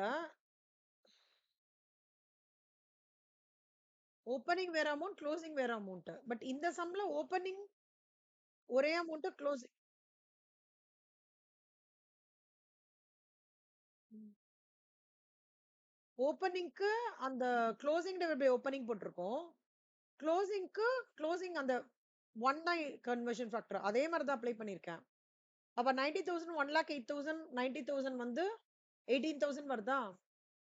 ஓப்பனிங் வேற அமௌண்ட், க்ளோசிங் வேற அமௌண்ட். பட் இந்த சம்ல ஓப்பனிங் ஒரே அமௌண்ட், க்ளோசிங் ஓப்பனிங்க்கு அந்த க்ளோசிங் டிவைட் பை ஓப்பனிங் போட்டிருக்கோம். க்ளோசிங்க்கு க்ளோசிங் அந்த 1 கன்வர்ஷன் ஃபேக்டர் அதே மாதிரி தான் அப்ளை பண்ணியிருக்கேன். அப்ப 90,000 1,08,000 90,000 வந்து 18,000 வருதா?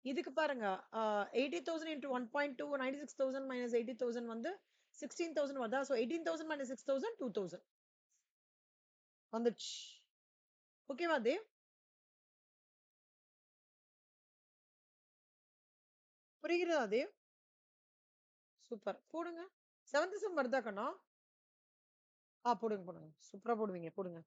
இதுக்கு பாருங்க 80,000 into 1.2 96,000 minus 80,000 வந்து 16,000 வருதா? ஸோ 18,000 minus 6,000 2,000 வந்துச்சு. ஓகேவா தேவ்? புரிகிறதா தேவ்? சூப்பர். போடுங்க. 7th சம் வருதா கண்ணா? போடுங்க, போடுங்க. சூப்பரா போடுவீங்க. போடுங்க.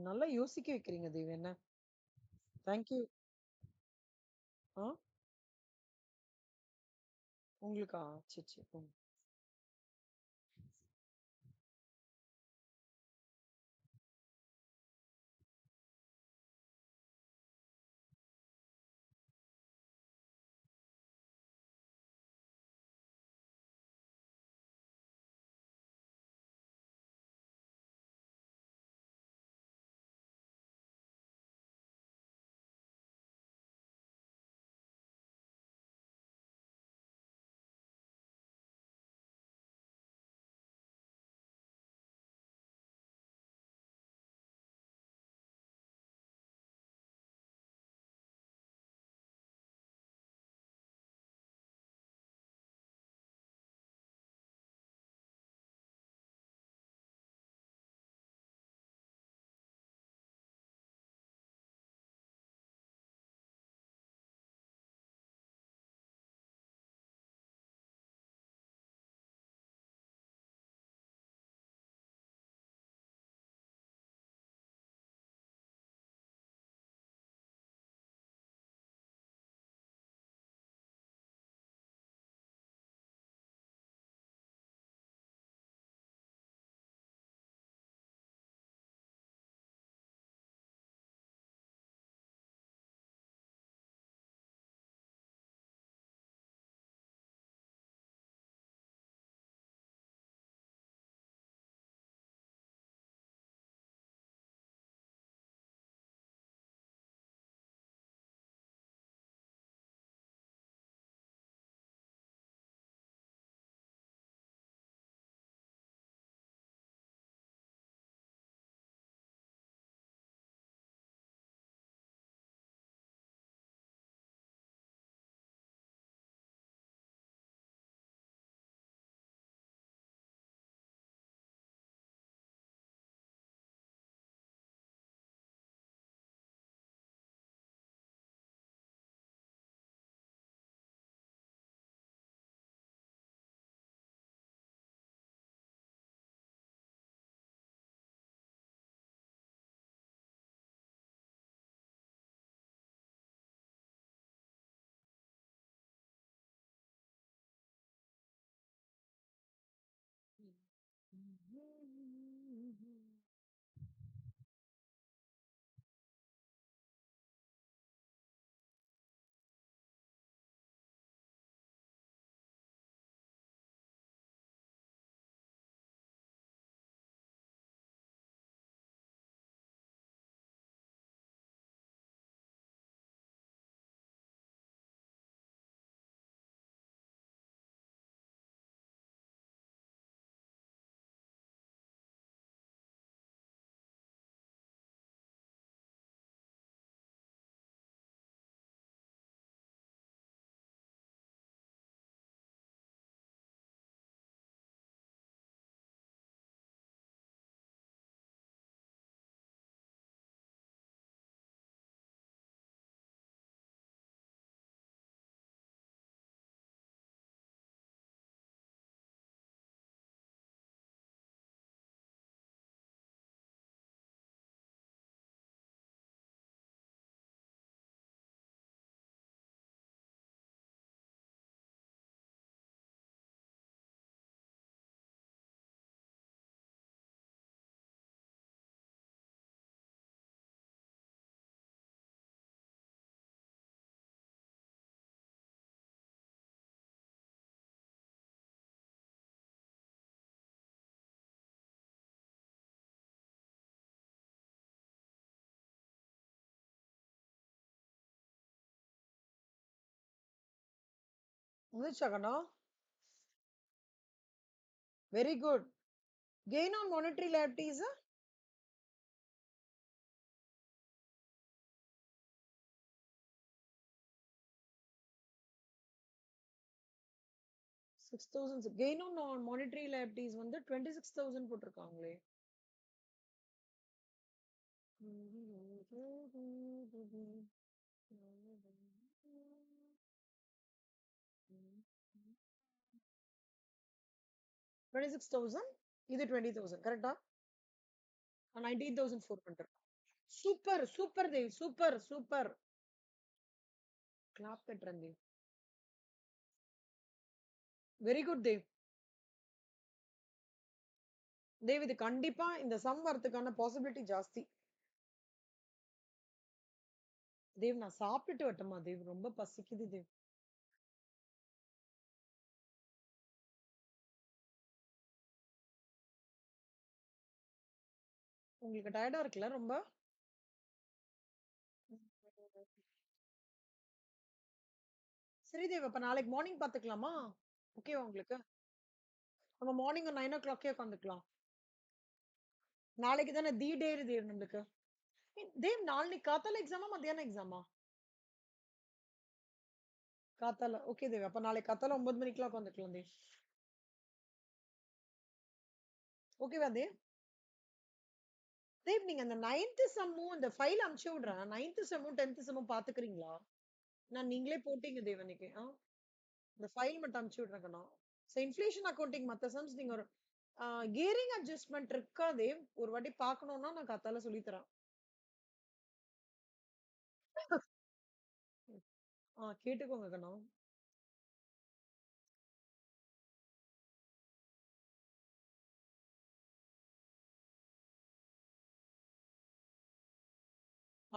நல்லா யோசிக்க வைக்கிறீங்க தேவ் என்ன. Thank you. ஆ உங்களுக்கா? சரி, சரி. வந்துச்சா கண்ணா? Very good. Gain on monetary liabilities, 6,000. Gain on monetary liabilities வந்து 26,000 போட்டிருக்காங்களே. ம். 26,000. இது 20,000. கரெக்டா? 19,400. Super, super Dev. Super, super. Clap தட்டுறேன் தேவ். Very good Dev. தேவ் இது கண்டிப்பா இந்த சம் வரதுக்கான பாசிபிலிட்டி ஜாஸ்தி. தேவ் நான் சாப்பிட்டுட்டு வரட்டுமா தேவ்? ரொம்ப பசிக்குது தேவ். உங்களுக்கு டயர்டா இருக்குல்ல ரொம்ப? சரி தேவ், அப்ப நாளைக்கு மார்னிங் பாத்துக்கலாமா? ஓகேவா உங்களுக்கு? நம்ம மார்னிங் 9 o'clock உட்காந்துக்கலாம். நாளைக்கு தானே தி டே தேவ் நம்மளுக்கு. தேவ் நாளைக்கு காத்தால எக்ஸாமா மத்தியானம் எக்ஸாமா? காத்தால. ஓகே தேவ். அப்ப நாளைக்கு காத்தால 9 மணிக்கெல்லாம் உட்காந்துக்கலாம் தேவ். ஓகேவா தேவ்? தேவ் நீங்க அந்த 9th சம்மும் அந்த ஃபைல் அனுப்பிச்சு விடுறேன். 9th சம்மும் 10th சம்மும் பாத்துக்கிறீங்களா? நான் நீங்களே போட்டீங்க தேவ் அன்னைக்கு. இந்த ஃபைல் மட்டும் அனுப்பிச்சு விடுறேன் கண்ணா. இன்ஃப்ளேஷன் அக்கவுண்டிங் மத்த சம்ஸ் நீங்க ஒரு கியரிங் அட்ஜஸ்ட்மென்ட் இருக்கா தேவ்? ஒரு வாட்டி பார்க்கணும்னா நான் காத்தால சொல்லி தரேன். கேட்டுக்கோங்க கண்ணா.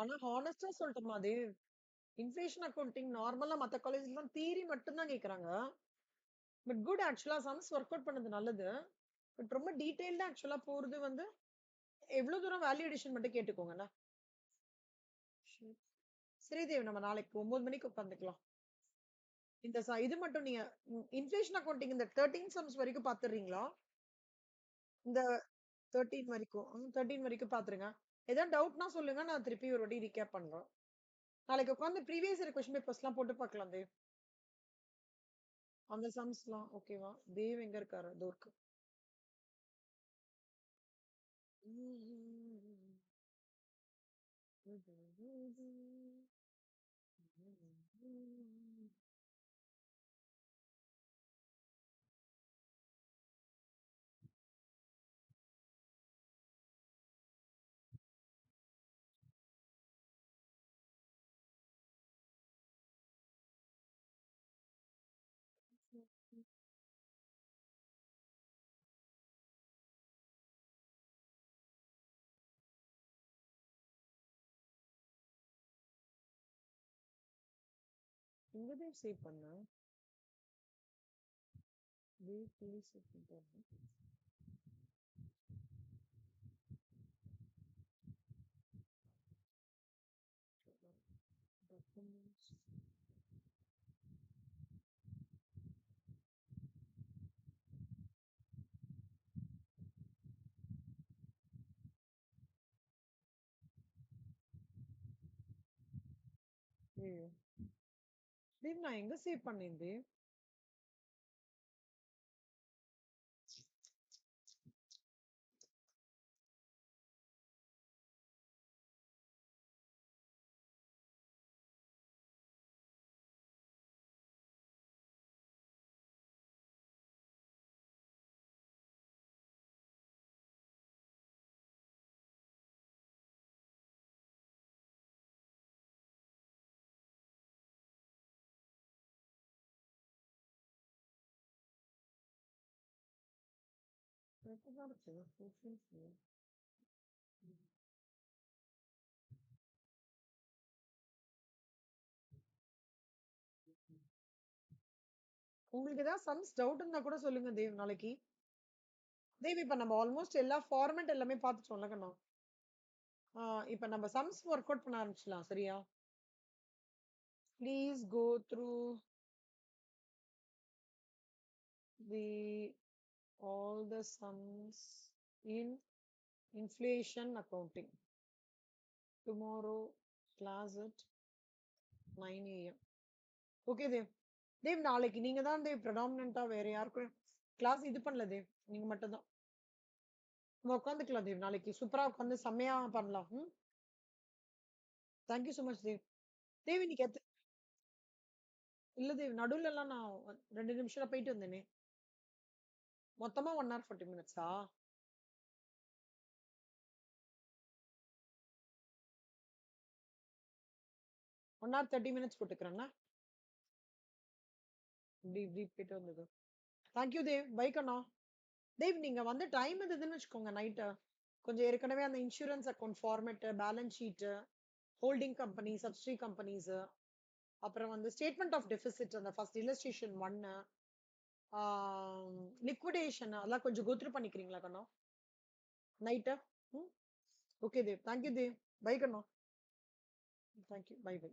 ஆனா ஹானஸ்ட்டா சொல்லட்டுமா தேவ்? இன்ஃப்ளேஷன் அக்கவுண்டிங் நார்மலா மத்த காலேஜ்லாம் தியரி மட்டும் தான் கேட்கறாங்க. பட் குட் ஆக்சுவலா சம்ஸ் ஒர்க் அவுட் பண்ணது நல்லது. பட் ரொம்ப டீடைல்டா ஆக்சுவலா போறது வந்து எவ்வளவு தூரம் வேல்யூ அடிஷன் மட்டும் கேட்டுக்கோங்கண்ணா. சரி. சரி தேவ், நம்ம நாளைக்கு 9 மணிக்கு உட்காந்துக்கலாம். இந்த இது மட்டும் நீங்க இன்ஃப்ளேஷன் அக்கவுண்டிங் இந்த 13 சம்ஸ் வரைக்கும் பாத்துறீங்களா? இந்த 13 வரைக்கும். 13 வரைக்கும் பாத்துருங்க. ஏதாவது டவுட்னா சொல்லுங்க. நான் திருப்பி ஒரு வாட்டி ரீகேப் பண்றேன். நாளைக்கு உட்கார்ந்து ப்ரீவியஸ் இயர் கொஸ்டின் பேப்பர்ஸ்லாம் போட்டு பார்க்கலாம் தேவ். அந்த சம்ஸ்லாம் ஓகேவா? தேவ் எங்க இருக்காரு? இதோ இருக்கு. இங்கதான் சேவ் பண்ண please documents. ஐயோ, தேவ் நான் எங்க சேவ் பண்ணேன் தேவ்? இப்பதான் இருக்கு. உங்களுக்கு ஏதாவது சம்ஸ் டவுட் இருந்தா கூட சொல்லுங்க தேவ் நாளைக்கு. தேவ் இப்ப நம்ம ஆல்மோஸ்ட் எல்லா ஃபார்மேட் எல்லாமே பார்த்துட்டோம்ல கண்ணா. இப்ப நம்ம சம்ஸ் ஒர்க் அவுட் பண்ண ஆரம்பிச்சலாம் சரியா? Please go through the all the sums in inflation accounting tomorrow class at 9 a.m. Okay Dev. Dev நாளைக்கு நீங்க தான் தேவ் ப்ரெடாமினண்டா, வேற யாருக்கும் கிளாஸ் இது பண்ணல தேவ். நீங்க மட்டும் தான். நம்ம உட்காந்துக்கலாம் தேவ். நாளைக்கு சூப்பரா உட்காந்து செம்மையா பண்ணலாம். Thank you so much Dev. Dev இன்னைக்கு இல்ல தேவ், நடுவுல எல்லாம் நான் 2 நிமிஷத்துல போயிட்டு வந்தேனே. மொத்தமா 1 hour 40 minutes-ஆ? 1 hour 30 minutes போட்டுக்கிறேன்னா இப்படி இப்படி போயிட்டு வந்தது. தேங்க்யூ தேவ். பை கண்ணா. தேவ் நீங்க வந்து டைம் இருந்ததுன்னு வச்சுக்கோங்க நைட்டு. கொஞ்சம் ஏற்கனவே அந்த insurance account format, balance sheet, holding company, subsidiary companies, அப்புறம் வந்து ஸ்டேட்மெண்ட் ஆஃப் டெபிசிட், அந்த ஃபர்ஸ்ட் இல்லஸ்ட்ரேஷன் 1, லிக்விடேஷன் அதெல்லாம் கொஞ்சம் கோத்ரூ பண்ணிக்கிறீங்களா கண்ணா night? Okay Dev. Thank you Dev. Bye கண்ணா. தேங்க்யூ. Bye by.